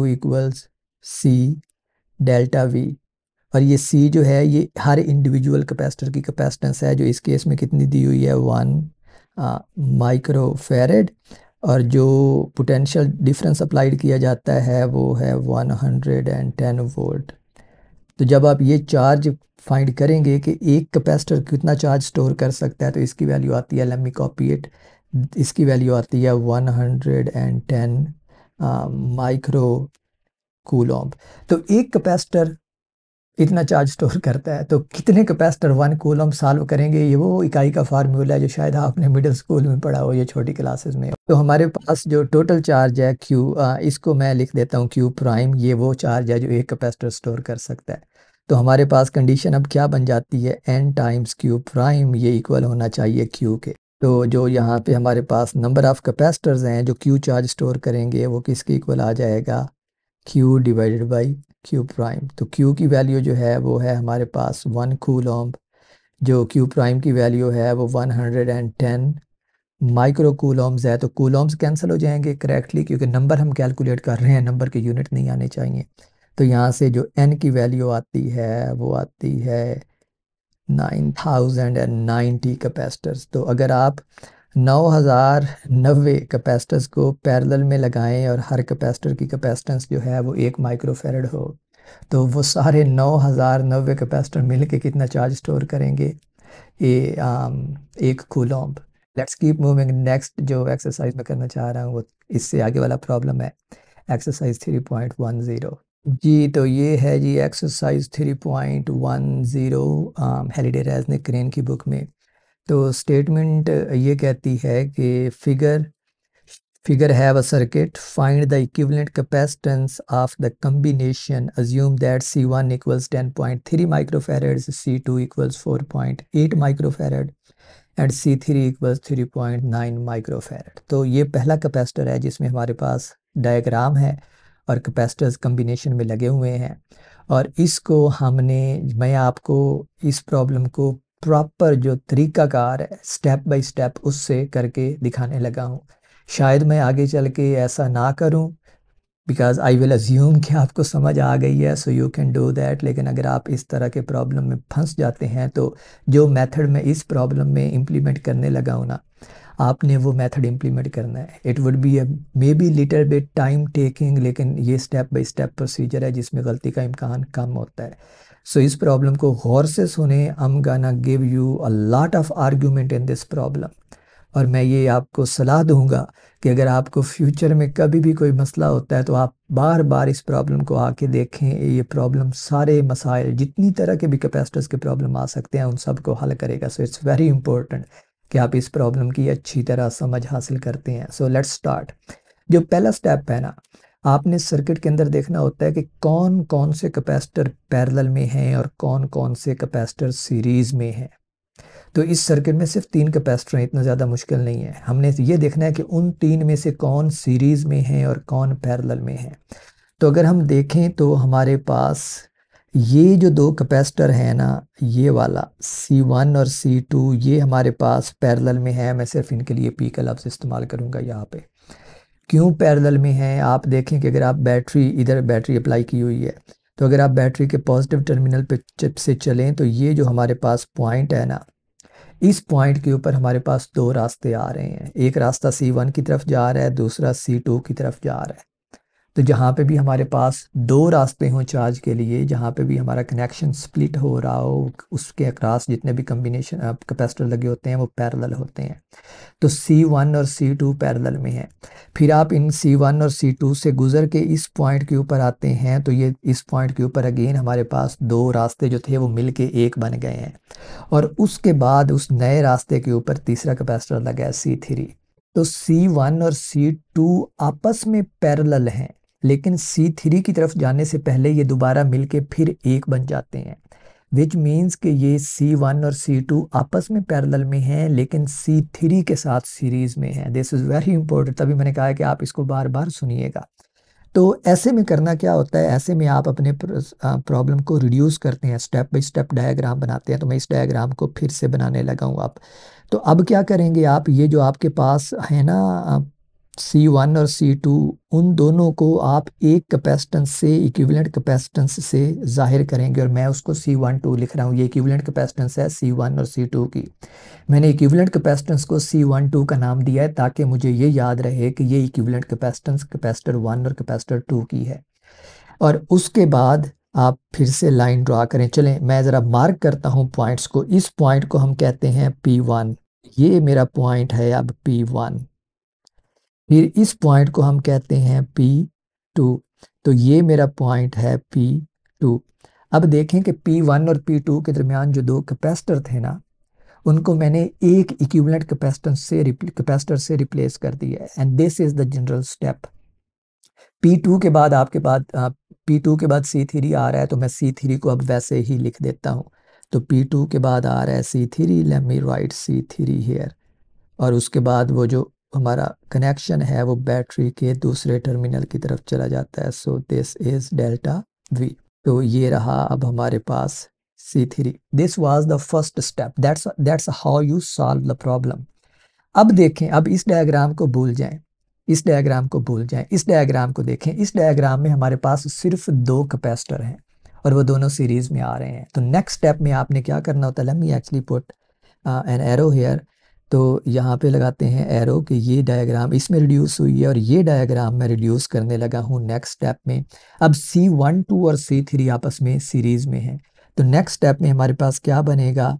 equals C delta V। और ये C जो है ये हर इंडिविजुअल कैपेसिटर की कैपेसिटेंस है, जो इस केस में कितनी दी हुई है 1 माइक्रोफैरड। और जो पोटेंशियल डिफरेंस अप्लाइड किया जाता है वो है 110 वोल्ट। तो जब आप ये चार्ज फाइंड करेंगे कि एक कैपेसिटर कितना चार्ज स्टोर कर सकता है, तो इसकी वैल्यू आती है, लेट मी कॉपी इट, इसकी वैल्यू आती है 110 माइक्रो कूलॉम्ब। तो एक कैपेसिटर इतना चार्ज स्टोर करता है, तो कितने कैपेसिटर 1 कूलम सॉल्व करेंगे, ये वो इकाई का फार्मूला है जो शायद आपने मिडिल स्कूल में पढ़ा हो या छोटी क्लासेस में। तो हमारे पास जो टोटल चार्ज है Q, इसको मैं लिख देता हूँ Q प्राइम, ये वो चार्ज है जो एक कैपेसिटर स्टोर कर सकता है। तो हमारे पास कंडीशन अब क्या बन जाती है, N टाइम्स Q प्राइम, ये इक्वल होना चाहिए Q के। तो जो यहाँ पे हमारे पास नंबर ऑफ कैपेसिटर्स हैं जो Q चार्ज स्टोर करेंगे, वो किसके इक्वल आ जाएगा, Q divided by Q prime. तो Q की वैल्यू जो है वो है हमारे पास 1 कूलॉम्ब, जो Q प्राइम की वैल्यू है वो 110 माइक्रो कूलॉम्स है। तो कूलॉम्स कैंसिल हो जाएंगे करेक्टली, क्योंकि नंबर हम कैलकुलेट कर रहे हैं, नंबर के यूनिट नहीं आने चाहिए। तो यहाँ से जो N की वैल्यू आती है वो आती है 9090 कैपेसिटर्स। तो अगर आप 9090 कैपेसिटर्स को पैरेलल में लगाएं और हर कैपेसिटर की कैपेसिटेंस जो है वो 1 माइक्रोफेरेड हो, तो वो सारे 9090 कैपेसिटर मिल के कितना चार्ज स्टोर करेंगे, ये 1 coulomb. Let's keep moving. Next जो एक्सरसाइज मैं करना चाह रहा हूँ वो इससे आगे वाला प्रॉब्लम है, एक्सरसाइज 3.10। जी, तो ये है जी एक्सरसाइज 3.10 हेलिडे रेजनिक क्रेन की बुक में। तो स्टेटमेंट ये कहती है कि figure have a circuit, find the equivalent capacitance of the combination, assume that C1 equals 10.3 microfarads, C2 equals 4.8 microfarad and C3 equals 3.9 microfarad. तो ये पहला कैपेसिटर है जिसमें हमारे पास डायग्राम है और कैपेसिटर्स कम्बिनेशन में लगे हुए हैं, और इसको मैं आपको इस प्रॉब्लम को प्रॉपर जो तरीकाकार है स्टेप बाय स्टेप उससे करके दिखाने लगा हूँ। शायद मैं आगे चल के ऐसा ना करूं, बिकॉज आई विल अज्यूम कि आपको समझ आ गई है, so you can do that. लेकिन अगर आप इस तरह के प्रॉब्लम में फंस जाते हैं, तो जो मेथड मैं इस प्रॉब्लम में इम्प्लीमेंट करने लगा हूँ ना, आपने वो मेथड इम्प्लीमेंट करना है। It would be may be little bit time taking, लेकिन ये स्टेप बाय स्टेप प्रोसीजर है जिसमें गलती का इम्कान कम होता है। सो इस प्रॉब्लम को गौर से सुने। I am gonna give you a lot of argument in this problem, और मैं ये आपको सलाह दूंगा कि अगर आपको फ्यूचर में कभी भी कोई मसला होता है तो आप बार बार इस प्रॉब्लम को आके देखें। ये प्रॉब्लम सारे मसाइल, जितनी तरह के भी कैपेसिटर्स के प्रॉब्लम आ सकते हैं, उन सब को हल करेगा। सो इट्स वेरी इंपॉर्टेंट कि आप इस प्रॉब्लम की अच्छी तरह समझ हासिल करते हैं। So let's start. जो पहला स्टेप है ना, आपने सर्किट के अंदर देखना होता है कि कौन कौन से कैपेसिटर पैरेलल में हैं और कौन कौन से कैपेसिटर सीरीज में हैं। तो इस सर्किट में सिर्फ 3 कैपेसिटर हैं, इतना ज़्यादा मुश्किल नहीं है। हमने ये देखना है कि उन 3 में से कौन सीरीज में है और कौन पैरेलल में है। तो अगर हम देखें तो हमारे पास ये जो 2 कैपेसिटर हैं ना, ये वाला C1 और C2, ये हमारे पास पैरेलल में है। मैं सिर्फ इनके लिए P का लफ्ज़ इस्तेमाल करूँगा यहाँ पे। क्यों पैरेलल में है, आप देखें कि अगर आप इधर बैटरी अप्लाई की हुई है, तो अगर आप बैटरी के पॉजिटिव टर्मिनल पे चिप से चलें, तो ये जो हमारे पास पॉइंट है ना, इस पॉइंट के ऊपर हमारे पास 2 रास्ते आ रहे हैं। एक रास्ता C1 की तरफ जा रहा है, दूसरा C2 की तरफ जा रहा है। तो जहाँ पे भी हमारे पास 2 रास्ते हों चार्ज के लिए, जहाँ पे भी हमारा कनेक्शन स्प्लिट हो रहा हो, उसके अक्रॉस जितने भी कम्बिनेशन कैपेसिटर लगे होते हैं वो पैरेलल होते हैं। तो C1 और C2 पैरेलल में है। फिर आप इन C1 और C2 से गुजर के इस पॉइंट के ऊपर आते हैं, तो ये इस पॉइंट के ऊपर अगेन हमारे पास 2 रास्ते जो थे वो मिलके एक बन गए हैं। और उसके बाद उस नए रास्ते के ऊपर तीसरा कैपेसिटर लगा है C3। तो C1 और C2 आपस में पैरेलल हैं, लेकिन C3 की तरफ जाने से पहले ये दोबारा मिलके फिर एक बन जाते हैं। विच मीन्स कि ये C1 और C2 आपस में पैरेलल में हैं, लेकिन C3 के साथ सीरीज में हैं। दिस इज़ वेरी इंपॉर्टेंट, तभी मैंने कहा है कि आप इसको बार बार सुनिएगा। तो ऐसे में करना क्या होता है, ऐसे में आप अपने प्रॉब्लम को रिड्यूस करते हैं, स्टेप बाय स्टेप डायग्राम बनाते हैं। तो मैं इस डायग्राम को फिर से बनाने लगा हूँ अब। तो अब क्या करेंगे आप, ये जो आपके पास है ना C1 और C2 उन दोनों को आप एक कैपेसिटेंस से इक्विवेलेंट कैपेसिटेंस से जाहिर करेंगे, और मैं उसको C12 लिख रहा हूँ। ये इक्विवेलेंट कैपेसिटेंस है C1 और C2 की। मैंने इक्विवेलेंट कैपेसिटेंस को C12 का नाम दिया है ताकि मुझे ये याद रहे कि ये इक्विवेलेंट कैपेसिटेंस कैपेसिटर 1 और कैपेसिटर 2 की है। और उसके बाद आप फिर से लाइन ड्रा करें। चलें मैं ज़रा मार्क करता हूँ पॉइंट्स को। इस पॉइंट को हम कहते हैं P1, ये मेरा पॉइंट है अब P1। फिर इस पॉइंट को हम कहते हैं P2, तो ये मेरा पॉइंट है P2। अब देखें कि P1 और P2 के दरमियान जो दो कैपेसिटर थे ना, उनको मैंने एक इक्विवेलेंट कैपेसिटर से रिप्लेस कर दिया है, and this is the general step. P2 के बाद आपके बाद P2 के बाद C3 आ रहा है, तो मैं C3 को अब वैसे ही लिख देता हूँ। तो P2 के बाद आ रहा है C3, let me right C3 here. और उसके बाद वो जो हमारा कनेक्शन है वो बैटरी के दूसरे टर्मिनल की तरफ चला जाता है। सो दिस इज डेल्टा V। तो ये रहा अब हमारे पास C3। This was the first step, that's how you solve the problem. अब देखें, अब इस डायग्राम को भूल जाएं, इस डायग्राम को भूल जाएं, इस डायग्राम को देखें। इस डायग्राम में हमारे पास सिर्फ दो कैपेसिटर हैं और वो दोनों सीरीज में आ रहे हैं। तो नेक्स्ट स्टेप में आपने क्या करना होता है, let me actually put an arrow here. तो यहाँ पे लगाते हैं एरो कि ये डायग्राम इसमें रिड्यूस हुई है और ये डायग्राम मैं रिड्यूस करने लगा हूँ नेक्स्ट स्टेप में। अब C12 और C3 आपस में सीरीज में हैं, तो नेक्स्ट स्टेप में हमारे पास क्या बनेगा,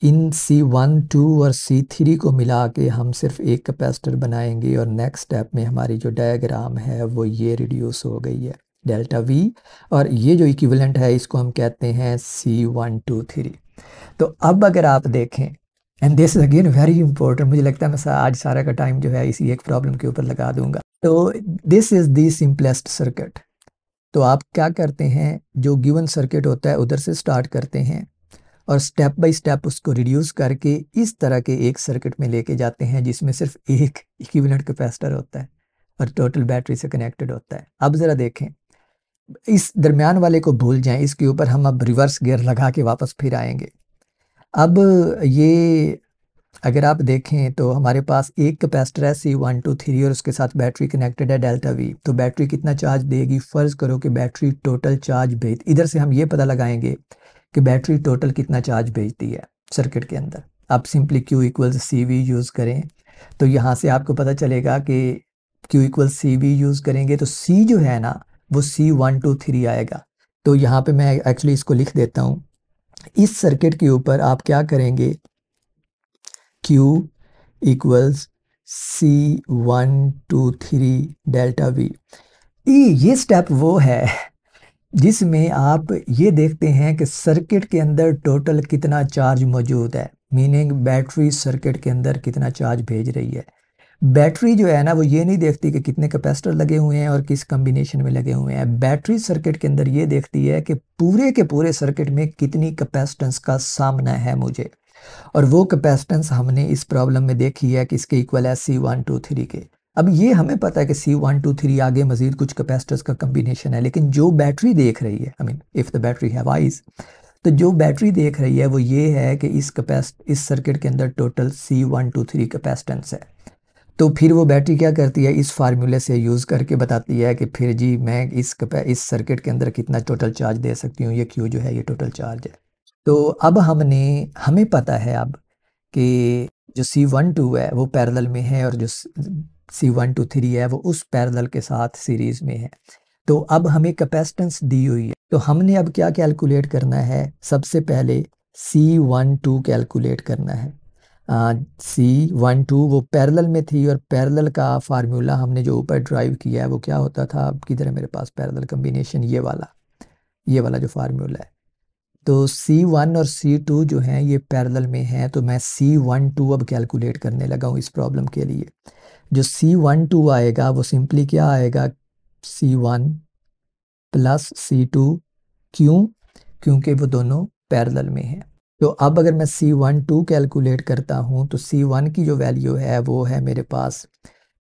इन C1, 2 और C3 को मिला के हम सिर्फ एक कैपेसिटर बनाएंगे, और नेक्स्ट स्टेप में हमारी जो डायग्राम है वो ये रिड्यूस हो गई है डेल्टा V। और ये जो इक्विवेलेंट है इसको हम कहते हैं C123। तो अब अगर आप देखें, and this is again very important, मुझे लगता है मैं आज सारा का टाइम जो है इसी एक प्रॉब्लम के ऊपर लगा दूंगा। तो this is the simplest circuit. तो आप क्या करते हैं, जो गिवन सर्किट होता है उधर से स्टार्ट करते हैं और स्टेप बाय स्टेप उसको रिड्यूस करके इस तरह के एक सर्किट में लेके जाते हैं जिसमें सिर्फ एक इक्विवेलेंट कैपेसिटर होता है और टोटल बैटरी से कनेक्टेड होता है। अब ज़रा देखें, इस दरमियान वाले को भूल जाएं, इसके ऊपर हम अब रिवर्स गियर लगा के वापस फिर आएंगे। अब ये अगर आप देखें तो हमारे पास एक कैपेसिटर है C123 और उसके साथ बैटरी कनेक्टेड है डेल्टा V। तो बैटरी कितना चार्ज देगी, फ़र्ज़ करो कि बैटरी टोटल चार्ज भेज, इधर से हम ये पता लगाएंगे कि बैटरी टोटल कितना चार्ज भेजती है सर्किट के अंदर। आप simply Q equals CV use करें, तो यहाँ से आपको पता चलेगा कि Q इक्वल्स CV यूज़ करेंगे तो C जो है ना वो C123 आएगा। तो यहाँ पे मैं एक्चुअली इसको लिख देता हूँ। इस सर्किट के ऊपर आप क्या करेंगे, Q equals C123 delta V। ये स्टेप वो है जिसमें आप ये देखते हैं कि सर्किट के अंदर टोटल कितना चार्ज मौजूद है, मीनिंग बैटरी सर्किट के अंदर कितना चार्ज भेज रही है। बैटरी जो है ना वो ये नहीं देखती कि कितने कैपेसिटर लगे हुए हैं और किस कॉम्बिनेशन में लगे हुए हैं। बैटरी सर्किट के अंदर ये देखती है कि पूरे के पूरे सर्किट में कितनी कैपेसिटेंस का सामना है मुझे, और वो कैपेसिटेंस हमने इस प्रॉब्लम में देखी है कि इसके इक्वल है C123 के। अब ये हमें पता है कि C123 आगे मजीद कुछ कैपेसिटर्स का कम्बिनेशन है, लेकिन जो बैटरी देख रही है, I mean if the battery have eyes, तो जो बैटरी देख रही है वो ये है कि इस सर्किट के अंदर टोटल C123 कैपेसिटेंस है। तो फिर वो बैटरी क्या करती है, इस फार्मूले से यूज़ करके बताती है कि फिर जी मैं इस सर्किट के अंदर कितना टोटल चार्ज दे सकती हूँ, ये Q जो है ये टोटल चार्ज है। तो अब हमें पता है अब कि जो C12 है वो पैरेलल में है और जो C123 है वो उस पैरेलल के साथ सीरीज में है। तो अब हमें कैपेसिटेंस दी हुई है, तो हमने अब क्या कैलकुलेट करना है, सबसे पहले C12 कैलकुलेट करना है। C12 वो पैरेलल में थी और पैरेलल का फार्मूला हमने जो ऊपर ड्राइव किया है वो क्या होता था, अब किधर है मेरे पास पैरेलल कम्बिनेशन, ये वाला जो फार्मूला है। तो C1 और C2 जो हैं ये पैरेलल में हैं, तो मैं C12 अब कैलकुलेट करने लगा हूँ इस प्रॉब्लम के लिए। जो C12 आएगा वो सिंपली क्या आएगा, C1 प्लस C2। क्यों, क्योंकि वो दोनों पैरेलल में हैं। तो अब अगर मैं C12 कैलकुलेट करता हूँ तो C1 की जो वैल्यू है वो है मेरे पास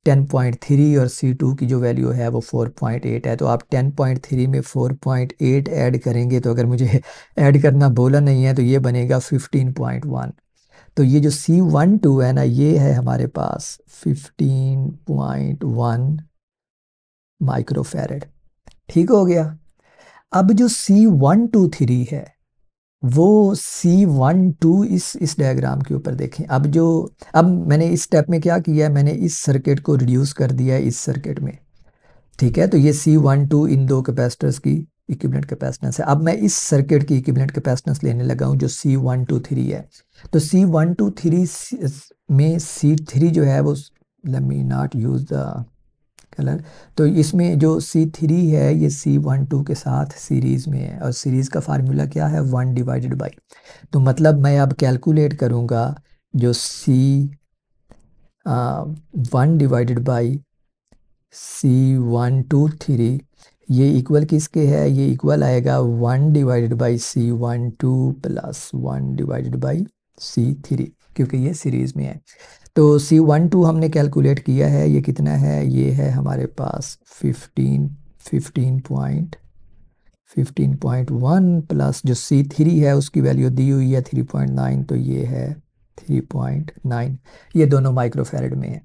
10.3 और C2 की जो वैल्यू है वो 4.8 है। तो आप 10.3 में 4.8 ऐड करेंगे, तो अगर मुझे ऐड करना बोला नहीं है तो ये बनेगा 15.1। तो ये जो C12 है ना, ये है हमारे पास 15.1 माइक्रोफैरड। ठीक हो गया। अब जो C123 है वो C12 इस डायग्राम के ऊपर देखें। अब मैंने इस स्टेप में क्या किया है, मैंने इस सर्किट को रिड्यूस कर दिया है इस सर्किट में। ठीक है, तो ये C12 इन दो कैपेसिटर्स की इक्विवेलेंट कैपेसिटेंस है। अब मैं इस सर्किट की इक्विवेलेंट कैपेसिटेंस लेने लगा हूँ जो C123 है। तो C123 में C3 जो है वो, late me not use the colour, तो इसमें जो C3 है ये C12 के साथ सीरीज़ में है, और सीरीज़ का फार्मूला क्या है, 1 डिवाइडेड बाई। तो मतलब मैं अब कैलकुलेट करूँगा जो C1 डिवाइडेड बाई C123, ये इक्वल किसके है, ये इक्वल आएगा 1 divided by C12 plus 1 divided by C3, क्योंकि ये सीरीज़ में है। तो C12 हमने कैलकुलेट किया है, ये कितना है, ये है हमारे पास 15.1 प्लस जो C3 है उसकी वैल्यू दी हुई है 3.9, तो ये है 3.9, ये दोनों माइक्रोफैरड में है।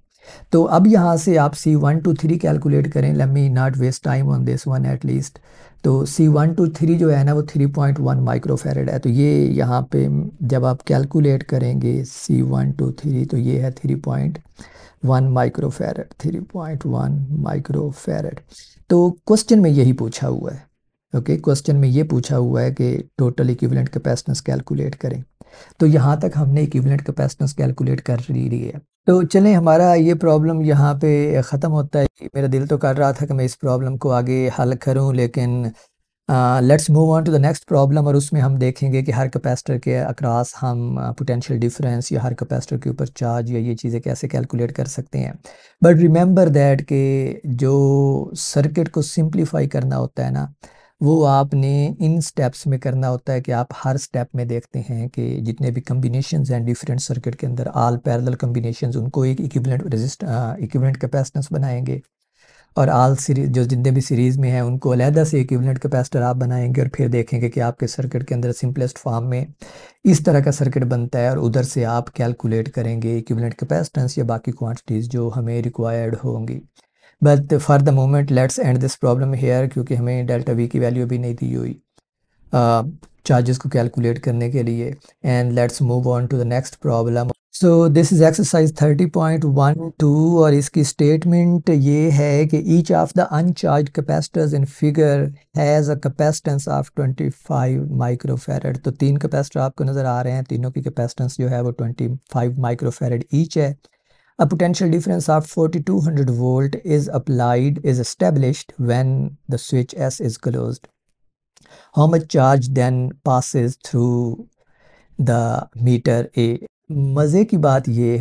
तो अब यहाँ से आप C123 कैलकुलेट करें। Let me not waste time on this one at least. तो C123 जो है ना वो 3.1 माइक्रोफैरड है। तो ये यहाँ पे जब आप कैलकुलेट करेंगे C123 तो ये है 3.1 माइक्रोफैरड, 3.1 माइक्रोफैरड। तो क्वेश्चन में यही पूछा हुआ है। ओके, क्वेश्चन में ये पूछा हुआ है कि टोटल इक्विवेलेंट कैपेसिटेंस कैलकुलेट करें। तो यहाँ तक हमने इक्विवेलेंट कैपेसिटेंस कैलकुलेट कर ली है। तो चलें, हमारा ये प्रॉब्लम यहाँ पे ख़त्म होता है। मेरा दिल तो कर रहा था कि मैं इस प्रॉब्लम को आगे हल करूँ, लेकिन let's move on to the next problem, और उसमें हम देखेंगे कि हर कैपेसिटर के अक्रॉस हम पोटेंशियल डिफरेंस या हर कैपेसिटर के ऊपर चार्ज या ये चीज़ें कैसे कैलकुलेट कर सकते हैं। बट रिमेंबर दैट कि जो सर्किट को सिंप्लीफाई करना होता है ना, वो आपने इन स्टेप्स में करना होता है कि आप हर स्टेप में देखते हैं कि जितने भी कम्बिनेशंस हैं डिफरेंट सर्किट के अंदर, ऑल पैरेलल कम्बिनेशंस, उनको एक इक्विवेलेंट कैपेसिटेंस बनाएंगे, और ऑल सीरीज जो जितने भी सीरीज़ में हैं उनको अलहदा से इक्विवेलेंट कैपेसिटर आप बनाएंगे, और फिर देखेंगे कि आपके सर्किट के अंदर सिंपलेस्ट फॉर्म में इस तरह का सर्किट बनता है, और उधर से आप कैलकुलेट करेंगे इक्विवेलेंट कैपेसिटेंस या बाकी क्वांटिटीज़ जो हमें रिक्वायर्ड होंगी। But for the moment let's end this problem here, क्योंकि हमें डेल्टा वी की वैल्यू भी नहीं दी हुई चार्जेस को कैलकुलेट करने के लिए। And let's move on to the next problem. So this is exercise 30.12, और इसकी स्टेटमेंट ये है कि each of the uncharged capacitors in figure has a capacitance of 25 microfarad. तो तीन कैपेसिटर आपको नज़र आ रहे हैं, तीनों की कैपेसिटेंस जो है वो 25 माइक्रोफैरड ईच है। A potential difference of 4200 volt is established when the switch S is closed. How much charge then passes through the meter A? मज़े की बात ये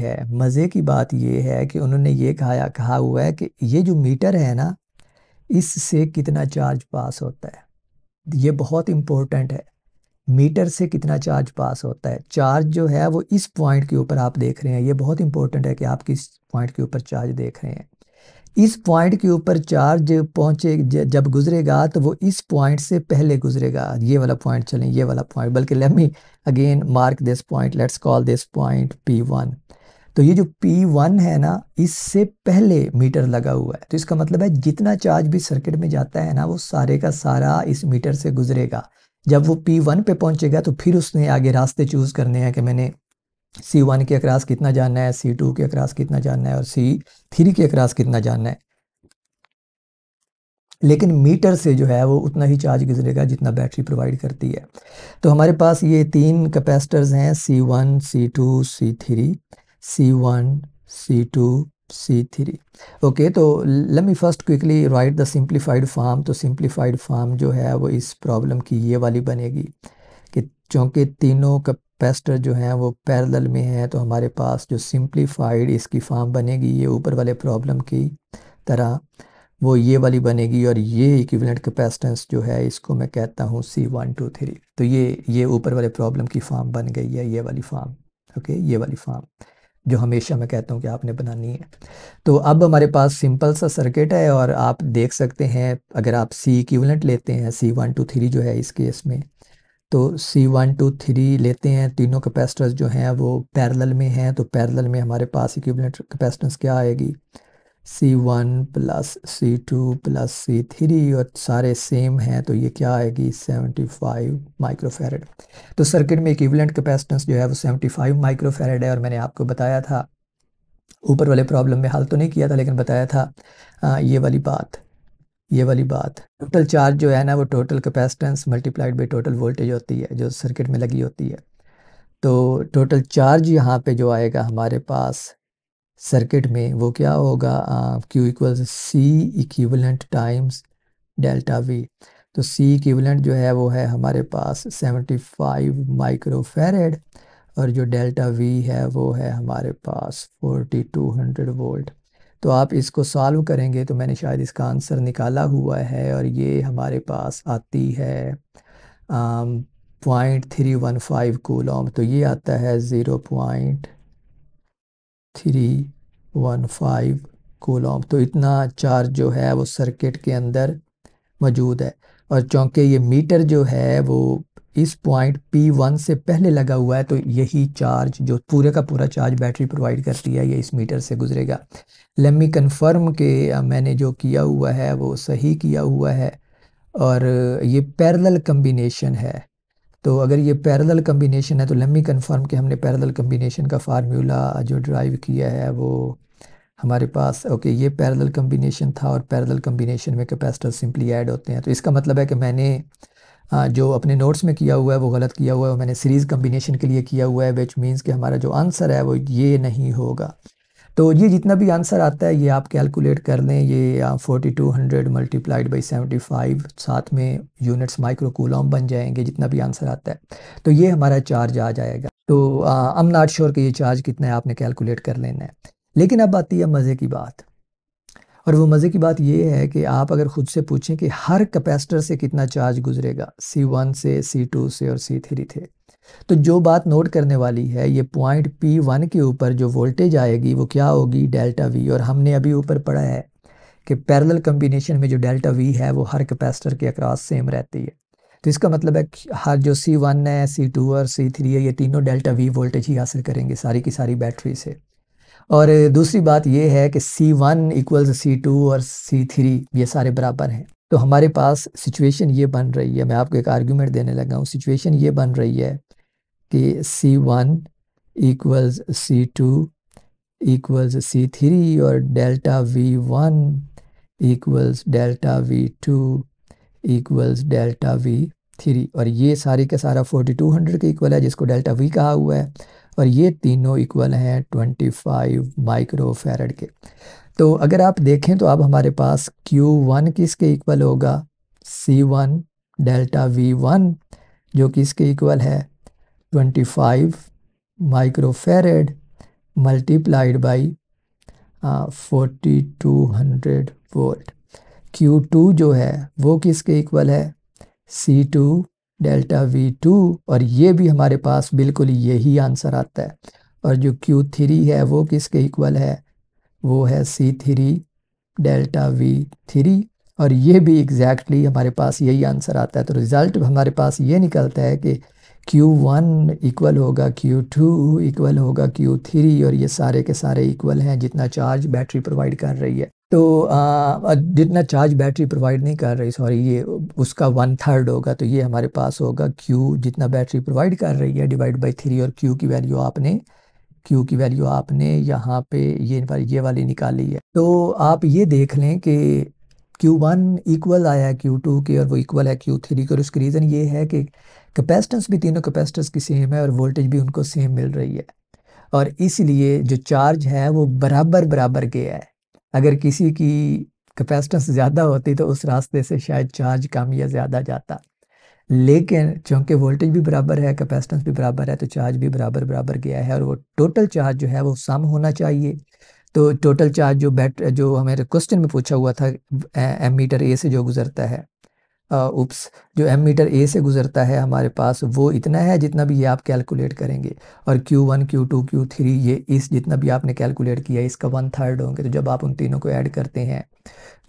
है कि उन्होंने ये कहा हुआ है कि ये जो मीटर है ना, इससे कितना चार्ज पास होता है। ये बहुत इम्पोर्टेंट है, मीटर से कितना चार्ज पास होता है। चार्ज जो है वो इस पॉइंट के ऊपर आप देख रहे हैं, ये बहुत इंपॉर्टेंट है कि आप किस पॉइंट के ऊपर चार्ज देख रहे हैं। इस पॉइंट के ऊपर चार्ज पहुंचे जब गुजरेगा तो वो इस पॉइंट से पहले गुजरेगा। ये वाला पॉइंट, चलें ये वाला पॉइंट, बल्कि let me again mark this point, let's call this point P1। तो ये जो P1 है ना, इससे पहले मीटर लगा हुआ है, तो इसका मतलब है जितना चार्ज भी सर्किट में जाता है ना वो सारे का सारा इस मीटर से गुजरेगा। जब वो P1 पे पहुंचेगा तो फिर उसने आगे रास्ते चूज़ करने हैं कि मैंने C1 के अक्रॉस कितना जानना है, C2 के अक्रॉस कितना जानना है, और C3 के अक्रॉस कितना जानना है। लेकिन मीटर से जो है वो उतना ही चार्ज गुजरेगा जितना बैटरी प्रोवाइड करती है। तो हमारे पास ये तीन कैपेसिटर्स हैं, C1, C2, C3, C1, C2, C3। Okay, तो let me first quickly right the simplified form. तो सिंप्लीफाइड फॉर्म जो है वो इस प्रॉब्लम की ये वाली बनेगी कि चूँकि तीनों कैपेसिटर जो हैं वो पैरेलल में हैं, तो हमारे पास जो सिंप्लीफाइड इसकी फॉर्म बनेगी ये ऊपर वाले प्रॉब्लम की तरह वो ये वाली बनेगी, और ये इक्विवेलेंट कैपेसिटेंस जो है इसको मैं कहता हूँ C123। तो ये ऊपर वाले प्रॉब्लम की फॉर्म बन गई है, ये वाली फॉर्म। ओके, ये वाली फॉर्म जो हमेशा मैं कहता हूँ कि आपने बनानी है। तो अब हमारे पास सिंपल सा सर्किट है, और आप देख सकते हैं अगर आप C इक्विवेलेंट लेते हैं, C123 जो है इस केस में, तो C1 2 3 लेते हैं, तीनों कैपेसिटर्स जो हैं वो पैरेलल में हैं, तो पैरेलल में हमारे पास इक्विवेलेंट कैपेसिटेंस क्या आएगी, C1 plus C2 plus C3 और सारे सेम हैं, तो ये क्या आएगी 75 माइक्रोफैरड। तो सर्किट में इक्विवेलेंट कैपेसिटेंस जो है वो 75 माइक्रोफैरड है। और मैंने आपको बताया था, ऊपर वाले प्रॉब्लम में हल तो नहीं किया था लेकिन बताया था ये वाली बात टोटल चार्ज जो है ना वो total capacitance multiplied by total voltage होती है जो सर्किट में लगी होती है। तो टोटल चार्ज यहाँ पे जो आएगा हमारे पास सर्किट में वो क्या होगा, Q equals C equivalent times delta V। तो C इक्विवेलेंट जो है वो है हमारे पास 75 माइक्रोफैरड और जो डेल्टा V है वो है हमारे पास 4200 वोल्ट। तो आप इसको सॉल्व करेंगे तो मैंने शायद इसका आंसर निकाला हुआ है और ये हमारे पास आती है 0.315 कूलम। तो ये आता है 0.315 कूलम। तो इतना चार्ज जो है वो सर्किट के अंदर मौजूद है। और चूँकि ये मीटर जो है वो इस पॉइंट P1 से पहले लगा हुआ है तो यही चार्ज जो पूरे का पूरा चार्ज बैटरी प्रोवाइड करती है ये इस मीटर से गुजरेगा। लेट मी कंफर्म कि मैंने जो किया हुआ है वो सही किया हुआ है और ये पैरेलल कम्बिनेशन है। तो अगर ये पैरेलल कम्बिनेशन है तो लेट मी कंफर्म कि हमने पैरेलल कम्बिनेशन का फार्मूला जो ड्राइव किया है वो हमारे पास ओके ये पैरेलल कम्बिनेशन था और पैरेलल कम्बिनेशन में कैपेसिटर सिंपली ऐड होते हैं। तो इसका मतलब है कि मैंने जो अपने नोट्स में किया हुआ है वो गलत किया हुआ है, वो मैंने सीरीज़ कम्बिनेशन के लिए किया हुआ है, विच मीन्स कि हमारा जो आंसर है वो ये नहीं होगा। तो ये जितना भी आंसर आता है ये आप कैलकुलेट कर लें, ये 4200 मल्टीप्लाइड बाई 75 साथ में यूनिट्स माइक्रो कूलम बन जाएंगे जितना भी आंसर आता है। तो ये हमारा चार्ज आ जाएगा। तो आई एम नॉट श्योर कि ये चार्ज कितना है, आपने कैलकुलेट कर लेना है। लेकिन अब आती है मज़े की बात, और वो मज़े की बात ये है कि आप अगर ख़ुद से पूछें कि हर कैपेसिटर से कितना चार्ज गुजरेगा, C1 से C2 से और C3 थे, तो जो बात नोट करने वाली है ये पॉइंट P1 के ऊपर जो वोल्टेज आएगी वो क्या होगी डेल्टा V। और हमने अभी ऊपर पढ़ा है कि पैरेलल कम्बिनेशन में जो डेल्टा V है वो हर कैपेसिटर के अक्रॉस सेम रहती है। तो इसका मतलब है कि हर जो C1 है C2 और C3 है ये तीनों डेल्टा V वोल्टेज ही हासिल करेंगे सारी की सारी बैटरी से। और दूसरी बात ये है कि C1 इक्वल्स C2 और C3 ये सारे बराबर हैं। तो हमारे पास सिचुएशन ये बन रही है, मैं आपको एक आर्ग्यूमेंट देने लगा हूँ, सिचुएशन ये बन रही है कि C1 equals C2 equals C3 और delta V1 equals delta V2 equals delta V3। और ये सारी का सारा 4200 के इक्वल है जिसको डेल्टा V कहा हुआ है, और ये तीनों इक्वल हैं 25 माइक्रोफैरड के। तो अगर आप देखें तो अब हमारे पास Q1 किसके इक्वल होगा, C1 डेल्टा V1 जो किसके इक्वल है 25 microfarad multiplied by 4200 volt. Q2 जो है वो किसके इक्वल है C2 डेल्टा V2, और ये भी हमारे पास बिल्कुल यही आंसर आता है। और जो Q3 है वो किसके इक्वल है, वो है C3 डेल्टा V3, और ये भी एग्जैक्टली हमारे पास यही आंसर आता है। तो रिज़ल्ट हमारे पास ये निकलता है कि Q1 इक्वल होगा Q2 इक्वल होगा Q3, और ये सारे के सारे इक्वल हैं जितना चार्ज बैटरी प्रोवाइड कर रही है। तो जितना चार्ज बैटरी प्रोवाइड नहीं कर रही, सॉरी, ये उसका 1/3 होगा। तो ये हमारे पास होगा Q जितना बैटरी प्रोवाइड कर रही है डिवाइड बाई 3, और Q की वैल्यू आपने यहाँ पे ये वाली निकाली है। तो आप ये देख लें कि Q1 इक्वल आया है Q2 के और वो इक्वल है Q3 के, और उसका रीज़न ये है कि कैपेसिटेंस भी तीनों कैपेसिटर्स की सेम है और वोल्टेज भी उनको सेम मिल रही है, और इसलिए जो चार्ज है वो बराबर बराबर गया है। अगर किसी की कैपेसिटेंस ज़्यादा होती तो उस रास्ते से शायद चार्ज कम या ज़्यादा जाता, लेकिन चूँकि वोल्टेज भी बराबर है कैपेसिटेंस भी बराबर है तो चार्ज भी बराबर बराबर गया है, और वो टोटल चार्ज जो है वो सम होना चाहिए। तो टोटल चार्ज जो हमारे क्वेश्चन में पूछा हुआ था एमीटर ए से जो गुजरता है, उप्स, जो एमीटर ए से गुजरता है हमारे पास वो इतना है जितना भी ये आप कैलकुलेट करेंगे, और Q1 Q2 Q3 ये इस जितना भी आपने कैलकुलेट किया इसका 1/3 होंगे। तो जब आप उन तीनों को ऐड करते हैं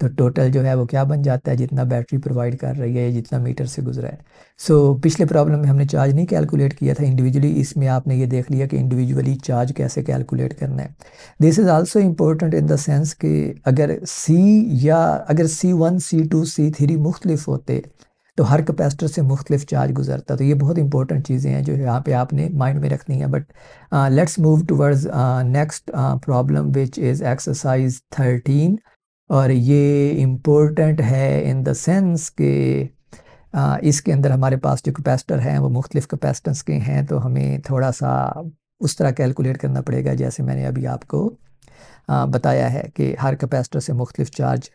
तो टोटल जो है वो क्या बन जाता है, जितना बैटरी प्रोवाइड कर रही है, जितना मीटर से गुजरा है। सो पिछले प्रॉब्लम में हमने चार्ज नहीं कैलकुलेट किया था इंडिविजुअली, इसमें आपने ये देख लिया कि इंडिविजुअली चार्ज कैसे कैलकुलेट करना है। This is also important in the sense कि अगर C1 C2 C3 मुख्तलिफ होते तो हर कैपेसिटर से मुख्तलिफ चार्ज गुजरता। तो ये बहुत इंपॉर्टेंट चीज़ें हैं जो यहाँ पे आपने माइंड में रखनी है। But let's move towards next problem which is exercise 13, और ये इम्पोर्टेंट है इन द सेंस कि इसके अंदर हमारे पास जो कैपेसिटर हैं वो मुख्तलिफ कैपेसिटेंस के हैं, तो हमें थोड़ा सा उस तरह कैलकुलेट करना पड़ेगा जैसे मैंने अभी आपको बताया है कि हर कैपेसिटर से मुख्तलिफ चार्ज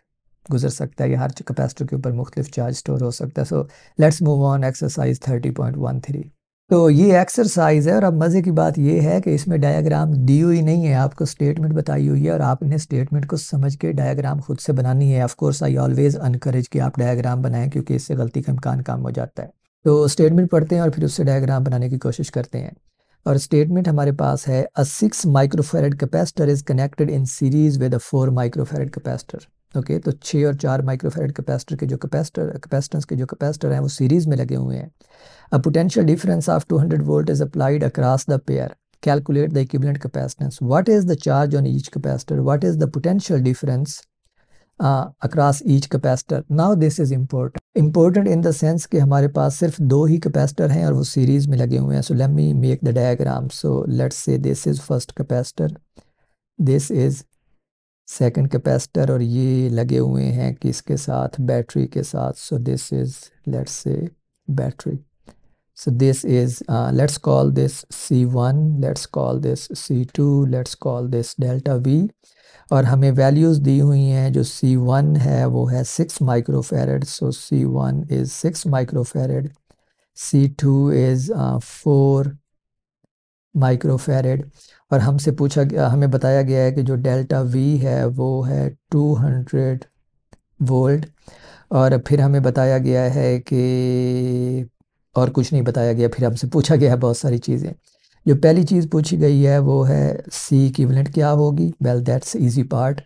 गुजर सकता है या हर कैपेसिटर के ऊपर मुख्तलिफ चार्ज स्टोर हो सकता है। So let's move on exercise 30.13। तो ये एक्सरसाइज है, और अब मज़े की बात ये है कि इसमें डायग्राम दी हुई नहीं है, आपको स्टेटमेंट बताई हुई है और आपने स्टेटमेंट को समझ के डायग्राम खुद से बनानी है। Of course I always encourage कि आप डायग्राम बनाएं क्योंकि इससे गलती का इम्कान कम हो जाता है। तो स्टेटमेंट पढ़ते हैं और फिर उससे डायग्राम बनाने की कोशिश करते हैं। और स्टेटमेंट हमारे पास है, अ 6 microfarad capacitor is connected in series with a 4 microfarad capacitor. Okay, तो 6 और 4 माइक्रोफेरेड कैपेसिटर के जो कैपेसिटेंस के जो कैपेसिटर हैं वो सीरीज में लगे हुए हैं। A potential difference of 200 volt is applied across the pair. Calculate the equivalent capacitance. What is the charge on each capacitor? What is the potential difference across each capacitor? Now this is important. Important in the sense कि हमारे पास सिर्फ 2 ही कैपेसिटर हैं और वो सीरीज में लगे हुए हैं. So let me make the diagram. So let's say this is first capacitor. This is second capacitor और ये लगे हुए हैं किसके साथ, बैटरी के साथ. So this is, let's say, battery. So this is, let's call this C1, let's call this C2, let's call this delta V, और हमें वैल्यूज़ दी हुई हैं। जो C1 है वो है 6 microfarad, so C1 is 6 microfarad, C2 is 4 microfarad, और हमें बताया गया है कि जो डेल्टा V है वो है 200 वोल्ट। और फिर हमें बताया गया है कि, और कुछ नहीं बताया गया, फिर हमसे पूछा गया है बहुत सारी चीज़ें। जो पहली चीज़ पूछी गई है वो है C इक्विवेलेंट क्या होगी, वेल दैट्स इजी पार्ट।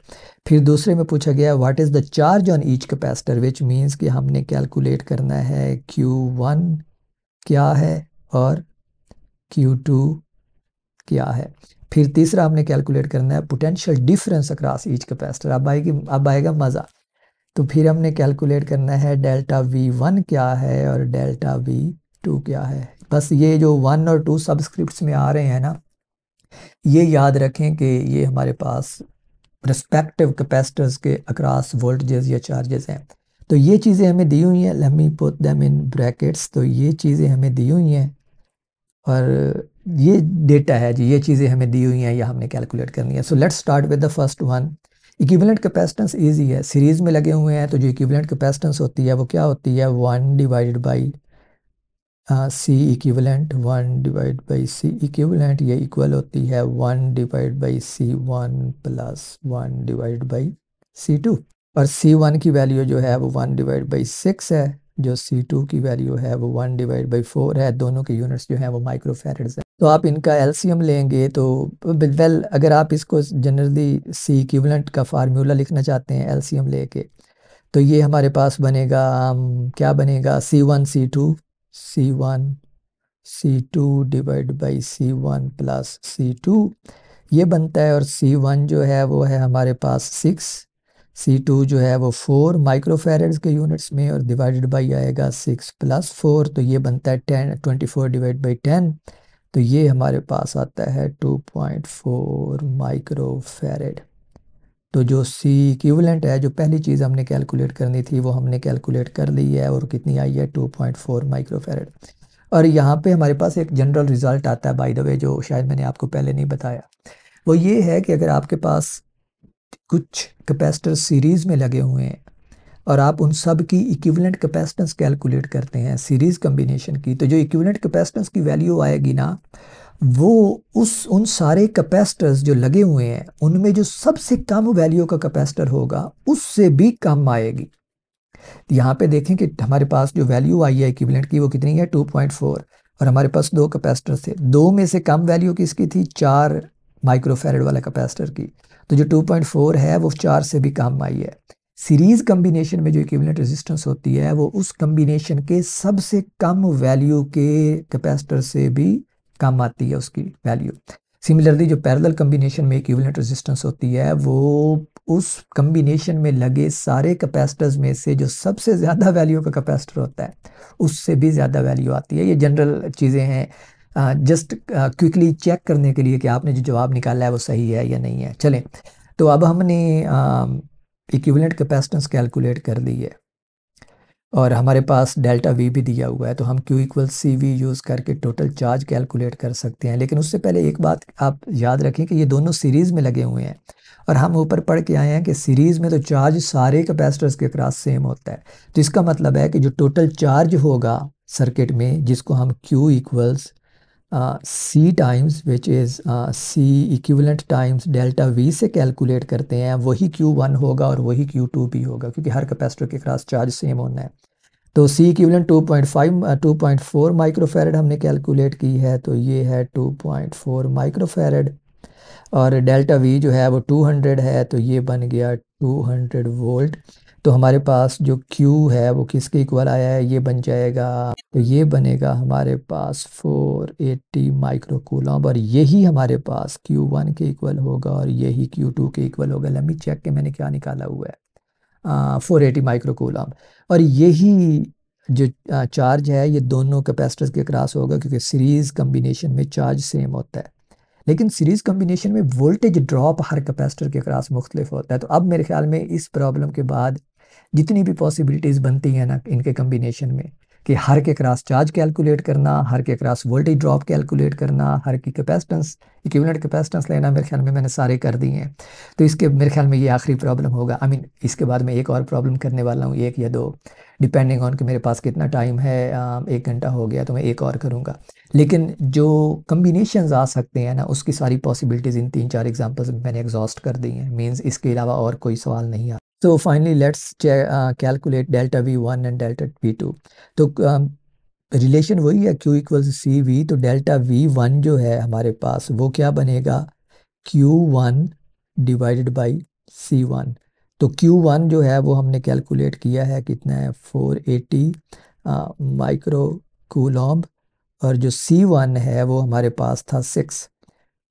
फिर दूसरे में पूछा गया what is the charge on each capacitor, which means कि हमने कैलकुलेट करना है Q1 क्या है और Q2 क्या है। फिर तीसरा हमने कैलकुलेट करना है potential difference across each capacitor. अब आएगा मज़ा। तो फिर हमने कैलकुलेट करना है डेल्टा V1 क्या है और डेल्टा V2 क्या है। बस ये जो 1 और 2 सबस्क्रिप्ट्स में आ रहे हैं ना, ये याद रखें कि ये हमारे पास रिस्पेक्टिव कैपेसिटर्स के अक्रॉस वोल्टेजेस या चार्जेस हैं। तो ये चीज़ें हमें दी हुई हैं, let me put them in brackets. तो ये चीज़ें हमें दी हुई हैं और ये डेटा है जी, ये चीज़ें हमें दी हुई हैं या हमने कैलकुलेट करनी है। So let's start with the first one. Equivalent capacitance easy है, सीरीज़ में लगे हुए हैं, तो जो इक्विवेलेंट कैपेसिटेंस होती है वो क्या होती है, 1 divided by C equivalent, 1 divide by C equivalent, ये इक्वल होती है 1 divide by C1 plus 1 divide by C2। और C1 की वैल्यू जो है वो 1 डिवाइड बाई 6 है, जो C2 की वैल्यू है वो 1 डिवाइड बाई 4 है। दोनों के यूनिट्स जो हैं वो माइक्रोफेरेड्स हैं। तो आप इनका एलसीएम लेंगे तो वेल, अगर आप इसको जनरली C इक्विवेलेंट का फार्मूला लिखना चाहते हैं एलसीएम लेके, तो ये हमारे पास बनेगा, क्या बनेगा, C1 C2 divide by C1 plus C2 ये बनता है। और C1 जो है वो है हमारे पास 6, C2 जो है वो 4 माइक्रोफेरेड्स के यूनिट्स में, और डिवाइडेड बाई आएगा 6 प्लस 4, तो ये बनता है 24 डिवाइड बाई 10, तो ये हमारे पास आता है 2.4 माइक्रोफेरेड। तो जो C इक्विवेलेंट है, जो पहली चीज़ हमने कैलकुलेट करनी थी वो हमने कैलकुलेट कर ली है, और कितनी आई है, 2.4 माइक्रोफेरेड। और यहाँ पे हमारे पास एक जनरल रिजल्ट आता है बाय द वे, जो शायद मैंने आपको पहले नहीं बताया। वो ये है कि अगर आपके पास कुछ कैपेसिटर सीरीज़ में लगे हुए हैं और आप उन सब की इक्विवेलेंट कैपेसिटेंस कैलकुलेट करते हैं सीरीज़ कम्बिनेशन की, तो जो इक्विवेलेंट कैपेसिटेंस की वैल्यू आएगी ना, वो उन सारे कैपेसिटर्स जो लगे हुए हैं उनमें जो सबसे कम वैल्यू का कैपेसिटर होगा उससे भी कम आएगी। यहाँ पे देखें कि हमारे पास जो वैल्यू आई है इक्विवेलेंट की वो कितनी है 2.4, और हमारे पास दो कैपेसिटर थे, दो में से कम वैल्यू किसकी थी 4 माइक्रोफेरेड वाला कैपेसिटर की, तो जो 2.4 है वो 4 से भी कम आई है। सीरीज कम्बिनेशन में जो इक्विवेलेंट रेजिस्टेंस होती है वो उस कम्बिनेशन के सबसे कम वैल्यू के कैपेसिटर से भी कम आती है उसकी वैल्यू। सिमिलरली जो पैरेलल कम्बिनेशन में इक्विवेलेंट रेजिस्टेंस होती है वो उस कम्बिनेशन में लगे सारे कैपेसिटर्स में से जो सबसे ज़्यादा वैल्यू का कैपेसिटर होता है उससे भी ज़्यादा वैल्यू आती है। ये जनरल चीज़ें हैं, जस्ट क्विकली चेक करने के लिए कि आपने जो जवाब निकाला है वो सही है या नहीं है। चलें, तो अब हमने इक्विवेलेंट कैपेसिटेंस कैलकुलेट कर ली है और हमारे पास डेल्टा वी भी दिया हुआ है, तो हम Q equal C V use करके टोटल चार्ज कैलकुलेट कर सकते हैं। लेकिन उससे पहले एक बात आप याद रखें कि ये दोनों सीरीज़ में लगे हुए हैं और हम ऊपर पढ़ के आए हैं कि सीरीज़ में तो चार्ज सारे कैपेसिटर्स के अक्रॉस सेम होता है। तो इसका मतलब है कि जो टोटल चार्ज होगा सर्किट में, जिसको हम Q equals C times which is C equivalent times delta V से कैलकुलेट करते हैं, वही Q1 होगा और वही Q2 भी होगा, क्योंकि हर कैपेसिटर के क्रॉस चार्ज सेम होना है। तो सी इक्विवेलेंट 2.4 माइक्रोफेरेड हमने कैलकुलेट की है, तो ये है 2.4 माइक्रोफेरेड, और डेल्टा वी जो है वो 200 है, तो ये बन गया 200 वोल्ट। तो हमारे पास जो Q है वो किसके इक्वल आया है, ये बन जाएगा, तो ये बनेगा हमारे पास 480 माइक्रोकूलम, और यही हमारे पास Q1 के इक्वल होगा और यही Q2 के इक्वल होगा। लेट मी चेक कि मैंने क्या निकाला हुआ है, 480 माइक्रोकूलम। और यही जो चार्ज है ये दोनों कैपेसिटर्स के क्रॉस होगा, क्योंकि सीरीज़ कम्बिनेशन में चार्ज सेम होता है। लेकिन सीरीज़ कम्बिनेशन में वोल्टेज ड्रॉप हर कैपेसिटर के क्रॉस मुख्तलिफ होता है। तो अब मेरे ख्याल में इस प्रॉब्लम के बाद जितनी भी पॉसिबिलिटीज़ बनती हैं ना इनके कम्बिनेशन में, कि हर के क्रॉस चार्ज कैलकुलेट करना, हर के क्रॉस वोल्टेज ड्रॉप कैलकुलेट करना, हर की कैपेसिटेंस इक्विवेलेंट कैपेसिटेंस लेना, मेरे ख्याल में मैंने सारे कर दिए हैं। तो इसके मेरे ख्याल में ये आखिरी प्रॉब्लम होगा। आई मीन इसके बाद मैं एक और प्रॉब्लम करने वाला हूँ, एक या दो, डिपेंडिंग ऑन कि मेरे पास कितना टाइम है। 1 घंटा हो गया तो मैं एक और करूँगा। लेकिन जो कम्बिनेशंस आ सकते हैं ना उसकी सारी पॉसिबिलिटीज़ इन 3-4 एग्जांपल्स में मैंने एग्जॉस्ट कर दी हैं। मींस इसके अलावा और कोई सवाल नहीं आता। तो finally let's calculate delta V1 and delta V2। तो रिलेशन वही है Q इक्वल्स सी वी, तो डेल्टा V1 जो है हमारे पास वो क्या बनेगा, Q1 डिवाइडेड बाई C1। तो Q1 जो है वो हमने कैलकुलेट किया है, कितना है 480 माइक्रो कूलॉम, और जो C1 है वो हमारे पास था 6,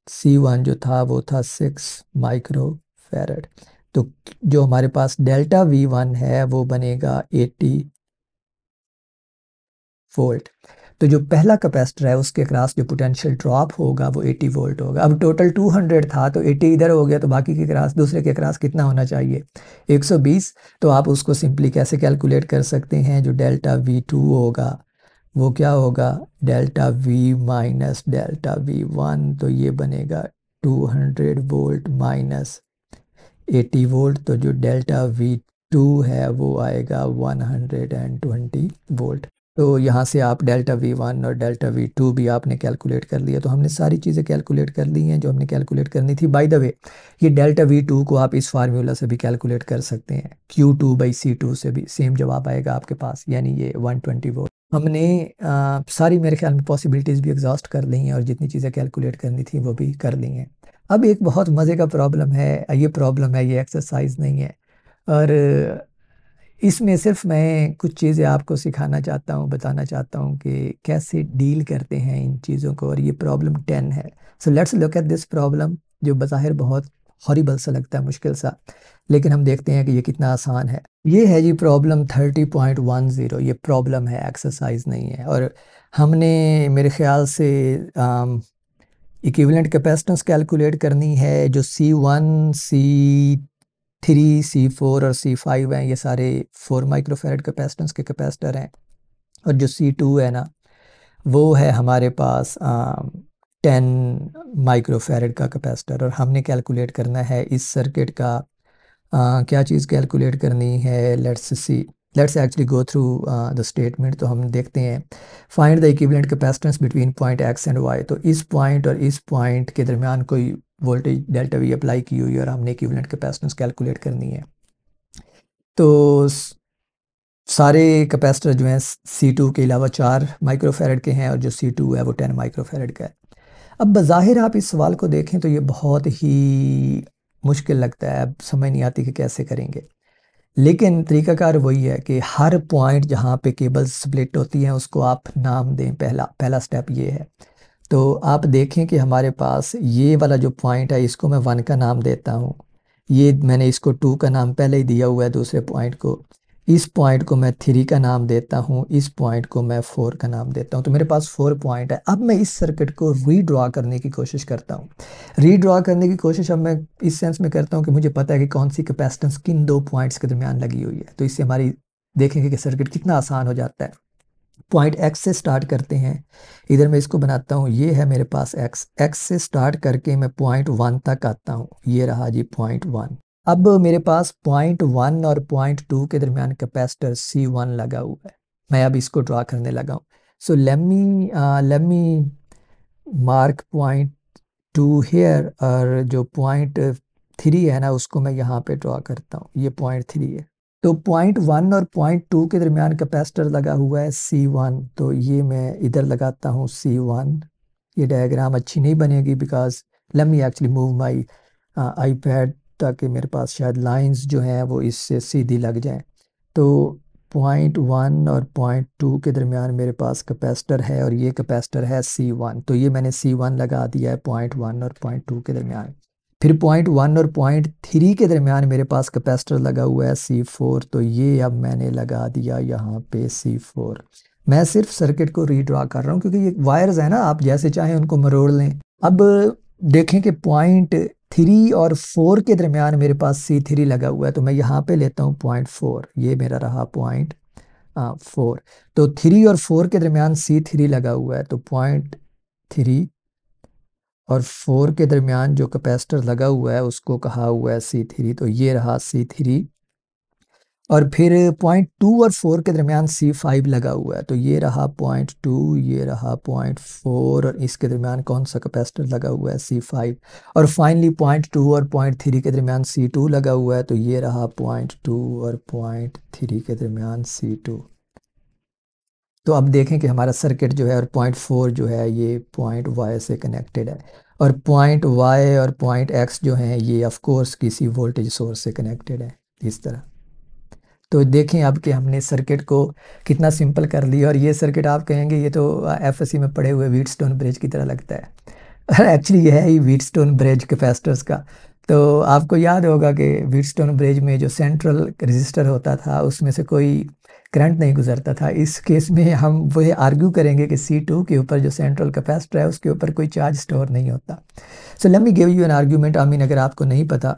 C1 जो था वो था 6 माइक्रो फेरेड। तो जो हमारे पास डेल्टा V1 है वो बनेगा 80 वोल्ट। तो जो पहला कैपेसिटर है उसके अक्रॉस जो पोटेंशियल ड्रॉप होगा वो 80 वोल्ट होगा। अब टोटल 200 था तो 80 इधर हो गया, तो बाकी के अक्रॉस दूसरे के अक्रॉस कितना होना चाहिए 120। तो आप उसको सिंपली कैसे कैलकुलेट कर सकते हैं, जो डेल्टा V2 होगा वो क्या होगा, delta V minus delta V1, तो ये बनेगा 200 वोल्ट माइनस 80 वोल्ट, तो जो डेल्टा V2 है वो आएगा 120 वोल्ट। तो यहाँ से आप डेल्टा V1 और डेल्टा V2 भी आपने कैलकुलेट कर लिया। तो हमने सारी चीज़ें कैलकुलेट कर ली हैं जो हमने कैलकुलेट करनी थी। बाय द वे ये डेल्टा V2 को आप इस फार्मूला से भी कैलकुलेट कर सकते हैं, Q2/C2 से भी सेम जवाब आएगा आपके पास, यानी ये 120 वोल्ट। हमने सारी मेरे ख्याल में पॉसिबिलिटीज़ भी एग्जॉस्ट कर ली हैं और जितनी चीज़ें कैलकुलेट करनी थी वो भी कर ली हैं। अब एक बहुत मज़े का प्रॉब्लम है, ये प्रॉब्लम है, ये एक्सरसाइज नहीं है, और इसमें सिर्फ मैं कुछ चीज़ें आपको सिखाना चाहता हूँ, बताना चाहता हूँ कि कैसे डील करते हैं इन चीज़ों को। और ये प्रॉब्लम 10 है। So let's look at this problem, जो बज़ाहिर बहुत हॉरिबल सा लगता है, मुश्किल सा, लेकिन हम देखते हैं कि ये कितना आसान है। ये है जी प्रॉब्लम 30.10, ये प्रॉब्लम है, एक्सरसाइज नहीं है। और हमने मेरे ख्याल से इक्विवेलेंट कैपेसिटेंस कैलकुलेट करनी है। जो C1, C3, C4 और C5 हैं, ये सारे 4 माइक्रोफेरेड कैपेसिटेंस के कैपेसिटर हैं। और जो C2 है ना वो है हमारे पास 10 माइक्रोफेरेड का कैपेसिटर। और हमने कैलकुलेट करना है इस सर्किट का क्या चीज़ कैलकुलेट करनी है, let's actually go through the statement. तो हम देखते हैं, find the equivalent capacitance between point X and Y. तो इस पॉइंट और इस पॉइंट के दरमियान कोई वोल्टेज डेल्टा वी अप्लाई की हुई है और हमने इक्विवेलेंट कैपेसिटेंस कैलकुलेट करनी है। तो सारे कैपेसिटर जो हैं C2 के अलावा 4 माइक्रोफैरड के हैं और जो C2 है वो 10 माइक्रोफैरड का है। अब बज़ाहिर आप इस सवाल को देखें तो ये बहुत ही मुश्किल लगता है, अब समझ नहीं आती कि कैसे करेंगे। लेकिन तरीक़ाकार वही है कि हर पॉइंट जहाँ पे केबल्स स्प्लिट होती हैं उसको आप नाम दें। पहला स्टेप ये है। तो आप देखें कि हमारे पास ये वाला जो पॉइंट है इसको मैं 1 का नाम देता हूँ। ये मैंने इसको 2 का नाम पहले ही दिया हुआ है दूसरे पॉइंट को। इस पॉइंट को मैं 3 का नाम देता हूँ, इस पॉइंट को मैं 4 का नाम देता हूँ। तो मेरे पास 4 पॉइंट है। अब मैं इस सर्किट को रीड्रॉ करने की कोशिश करता हूँ। रीड्रॉ करने की कोशिश अब मैं इस सेंस में करता हूँ कि मुझे पता है कि कौन सी कैपेसिटेंस किन 2 पॉइंट्स के दरमियान लगी हुई है। तो इससे हमारी देखेंगे कि सर्किट कितना आसान हो जाता है। पॉइंट एक्स से स्टार्ट करते हैं। इधर मैं इसको बनाता हूँ, ये है मेरे पास एक्स से स्टार्ट करके मैं पॉइंट 1 तक आता हूँ। ये रहा जी पॉइंट 1। अब मेरे पास पॉइंट 1 और पॉइंट 2 के दरमियान कैपेसिटर C1 लगा हुआ है। मैं अब इसको ड्रा करने लगा हूँ। So let me mark point 2 here और जो पॉइंट 3 है ना उसको मैं यहाँ पे ड्रा करता हूँ। ये पॉइंट 3 है। तो पॉइंट 1 और पॉइंट 2 के दरमियान कैपेसिटर लगा हुआ है C1। तो ये मैं इधर लगाता हूँ C1। ये डायग्राम अच्छी नहीं बनेगी because let me actually move my iPad ताकि मेरे पास शायद लाइंस जो हैं वो इससे सीधी लग जाएं। तो पॉइंट 1 और पॉइंट 2 के दरमियान मेरे पास कैपेसिटर है और ये कैपेसिटर है C1। तो ये मैंने C1 लगा दिया है पॉइंट 1 और पॉइंट 2 के दरमियान। फिर पॉइंट 1 और पॉइंट 3 के दरमियान मेरे पास कैपेसिटर लगा हुआ है C4। तो ये अब मैंने लगा दिया यहाँ पे C4। मैं सिर्फ सर्किट को रीड्रॉ कर रहा हूँ क्योंकि ये वायर्स है ना, आप जैसे चाहें उनको मरोड़ लें। अब देखें कि पॉइंट 3 और 4 के दरमियान मेरे पास C3 लगा हुआ है। तो मैं यहाँ पे लेता हूँ पॉइंट 4। ये मेरा रहा पॉइंट 4। तो 3 और 4 के दरमियान C3 लगा हुआ है। तो पॉइंट 3 और 4 के दरमियान जो कैपेसिटर लगा हुआ है उसको कहा हुआ है C3। तो ये रहा C3। और फिर पॉइंट 2 और 4 के दरमियान C5 लगा हुआ है। तो ये रहा पॉइंट 2, ये रहा पॉइंट 4 और इसके दरमियान कौन सा कैपेसिटर लगा हुआ है C5। और फाइनली पॉइंट 2 और पॉइंट 3 के दरमियान C2 लगा हुआ है। तो ये रहा पॉइंट 2 और पॉइंट 3 के दरमियान C2। तो अब देखें कि हमारा सर्किट जो है और पॉइंट 4 जो है ये पॉइंट Y से कनेक्टेड है और पॉइंट Y और पॉइंट X जो हैं ये ऑफ कोर्स किसी वोल्टेज सोर्स से कनेक्टेड है इस तरह। तो देखें अब कि हमने सर्किट को कितना सिंपल कर लिया। और ये सर्किट आप कहेंगे ये तो एफएससी में पढ़े हुए व्हीटस्टोन ब्रिज की तरह लगता है। एक्चुअली ये है ही व्हीटस्टोन ब्रिज कैपेसिटर्स का। तो आपको याद होगा कि व्हीटस्टोन ब्रिज में जो सेंट्रल रजिस्टर होता था उसमें से कोई करंट नहीं गुजरता था। इस केस में हम वही आर्ग्यू करेंगे कि C2 के ऊपर जो सेंट्रल कैपेसिटर है उसके ऊपर कोई चार्ज स्टोर नहीं होता। सो let me give you an argument. I mean अगर आपको नहीं पता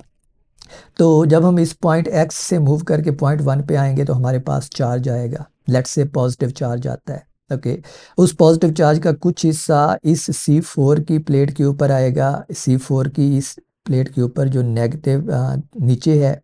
तो जब हम इस पॉइंट X से मूव करके पॉइंट 1 पे आएंगे तो हमारे पास चार्ज आएगा। लेट्स से पॉजिटिव चार्ज आता है। ओके उस पॉजिटिव चार्ज का कुछ हिस्सा इस C4 की प्लेट के ऊपर आएगा, C4 की इस प्लेट के ऊपर जो नेगेटिव नीचे है,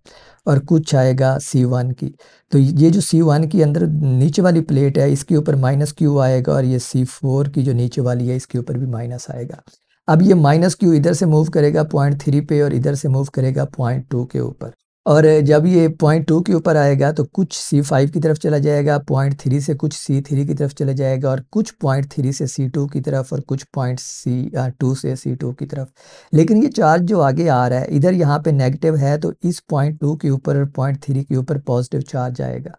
और कुछ आएगा C1 की। तो ये जो C1 की अंदर नीचे वाली प्लेट है इसके ऊपर -Q आएगा और ये C4 की जो नीचे वाली है इसके ऊपर भी माइनस आएगा। अब ये -Q इधर से मूव करेगा पॉइंट 3 पे और इधर से मूव करेगा पॉइंट 2 के ऊपर। और जब ये पॉइंट 2 के ऊपर आएगा तो कुछ C5 की तरफ चला जाएगा, पॉइंट 3 से कुछ C3 की तरफ चला जाएगा और कुछ पॉइंट 3 से C2 की तरफ और कुछ पॉइंट C2 से C2 की तरफ। लेकिन ये चार्ज जो आगे आ रहा है इधर यहाँ पे नेगेटिव है तो इस पॉइंट 2 के ऊपर और पॉइंट 3 के ऊपर पॉजिटिव चार्ज आएगा,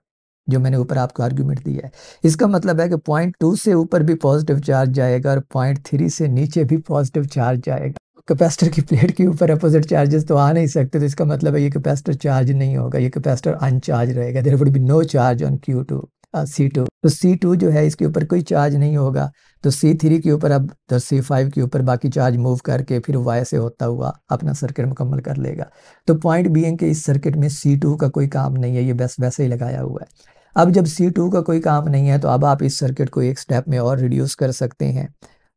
जो मैंने ऊपर आपको आर्ग्यूमेंट दिया है। इसका मतलब है कि पॉइंट 2 से ऊपर भी पॉजिटिव चार्ज जाएगा और पॉइंट 3 से नीचे भी पॉजिटिव चार्ज जाएगा। कैपेसिटर की प्लेट के ऊपर अपोजिट चार्जेस तो आ नहीं सकते। तो इसका मतलब है ये कैपेसिटर चार्ज नहीं होगा, ये कैपेसिटर अनचार्ज रहेगा। There would be no charge on C2। तो C2 जो है इसके ऊपर कोई चार्ज नहीं होगा। तो C3 के ऊपर अब तो C5 के ऊपर बाकी चार्ज मूव करके फिर Y से होता हुआ अपना सर्किट मुकम्मल कर लेगा। तो पॉइंट बीइंग के इस सर्किट में C2 का कोई काम नहीं है, ये बस वैसे ही लगाया हुआ है। अब जब C2 का कोई काम नहीं है तो अब आप इस सर्किट को एक स्टेप में और रिड्यूस कर सकते हैं।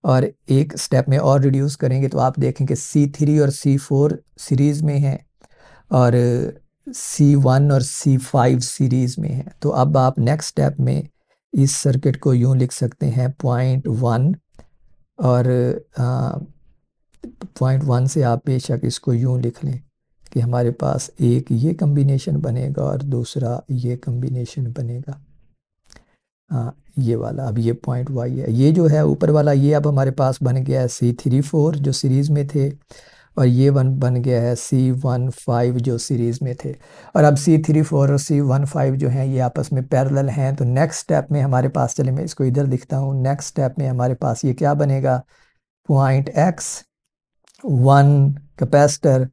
और एक स्टेप में और रिड्यूस करेंगे तो आप देखें कि C3 और C4 सीरीज़ में है और C1 और C5 सीरीज़ में है। तो अब आप नेक्स्ट स्टेप में इस सर्किट को यूं लिख सकते हैं पॉइंट 1 और पॉइंट 1 से आप बेशक इसको यूं लिख लें कि हमारे पास एक ये कम्बिनेशन बनेगा और दूसरा ये कम्बिनेशन बनेगा। हाँ, ये वाला अब ये पॉइंट वाई है, ये जो है ऊपर वाला ये अब हमारे पास बन गया है C34 जो सीरीज़ में थे, और ये वन बन गया है C15 जो सीरीज़ में थे। और अब C34 और C15 जो हैं ये आपस में पैरेलल हैं। तो नेक्स्ट स्टेप में हमारे पास, चले मैं इसको इधर लिखता हूँ, नेक्स्ट स्टेप में हमारे पास ये क्या बनेगा, point X, one capacitor,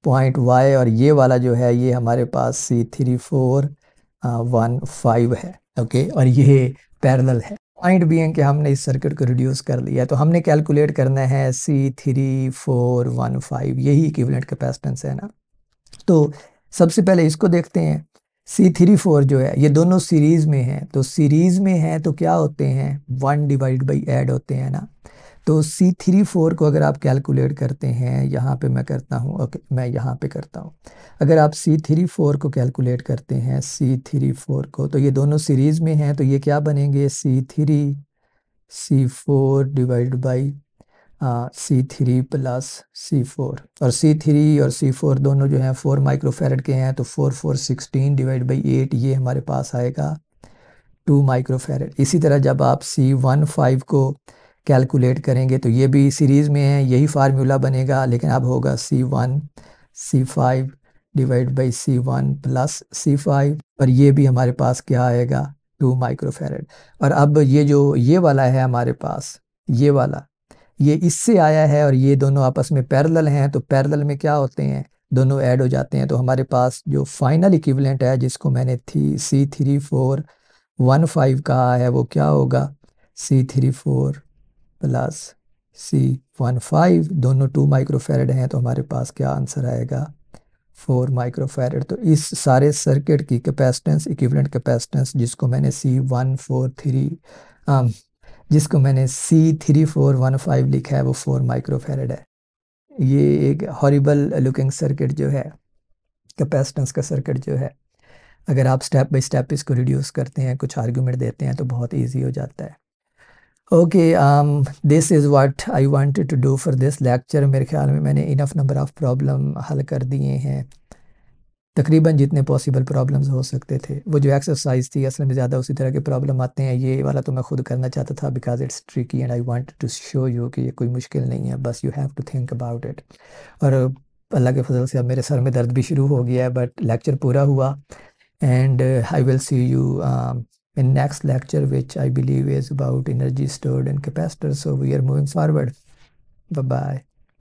point Y, और ये वाला जो है ये हमारे पास C3415 है। ओके, और ये पैरेलल है। पॉइंट भी है कि हमने इस सर्किट को रिड्यूस कर लिया, तो हमने कैलकुलेट करना है C3415, यही इक्विवेलेंट कैपेसिटेंस है ना। तो सबसे पहले इसको देखते हैं। C34 जो है ये दोनों सीरीज में हैं, तो सीरीज में है तो क्या होते हैं, 1 डिवाइड बाई ऐड होते हैं ना। तो C34 को अगर आप कैलकुलेट करते हैं, यहाँ पे मैं करता हूँ, ओके मैं यहाँ पे करता हूँ। अगर आप C34 को कैलकुलेट करते हैं, C34 को, तो ये दोनों सीरीज में हैं, तो ये क्या बनेंगे, C4 divide by C3 plus C4, और C3 और C4 दोनों जो हैं 4 माइक्रोफेरेड के हैं, तो 4 4 16 डिवाइड बाई 8 ये हमारे पास आएगा 2 माइक्रोफेरेड। इसी तरह जब आप C15 को कैलकुलेट करेंगे तो ये भी सीरीज़ में है, यही फार्मूला बनेगा, लेकिन अब होगा C1 C5 divide by C1 plus C5, और ये भी हमारे पास क्या आएगा, 2 माइक्रोफेरेड। और अब ये जो ये वाला है हमारे पास, ये वाला ये इससे आया है, और ये दोनों आपस में पैरेलल हैं, तो पैरेलल में क्या होते हैं, दोनों ऐड हो जाते हैं। तो हमारे पास जो फाइनल इक्विवेलेंट है जिसको मैंने C3415 कहा है, वो क्या होगा, C34 प्लस C15, दोनों 2 माइक्रोफेरेड हैं, तो हमारे पास क्या आंसर आएगा, 4 माइक्रोफेरेड। तो इस सारे सर्किट की कैपेसिटेंस, इक्विवेलेंट कैपेसिटेंस जिसको मैंने C3415 लिखा है, वो 4 माइक्रोफेरेड है। ये एक हॉरिबल लुकिंग सर्किट जो है, कैपेसिटेंस का सर्किट जो है, अगर आप स्टेप बाय स्टेप इसको रिड्यूस करते हैं, कुछ आर्गुमेंट देते हैं, तो बहुत ईजी हो जाता है। Okay, this is what I wanted to do for this lecture. मेरे ख्याल में मैंने इनफ नंबर ऑफ़ प्रॉब्लम हल कर दिए हैं, तकरीबन जितने पॉसिबल प्रॉब्लम्स हो सकते थे। वो जो एक्सरसाइज थी असल में ज़्यादा उसी तरह के प्रॉब्लम आते हैं, ये वाला तो मैं खुद करना चाहता था because it's tricky and I wanted to show you कि ये कोई मुश्किल नहीं है, बस you have to think about it. और अल्लाह के फजल से अब मेरे सर में दर्द भी शुरू हो गया है, बट लेक्चर पूरा हुआ, and I will see you in next lecture, which I believe is about energy stored in capacitors. So we are moving forward. Bye bye.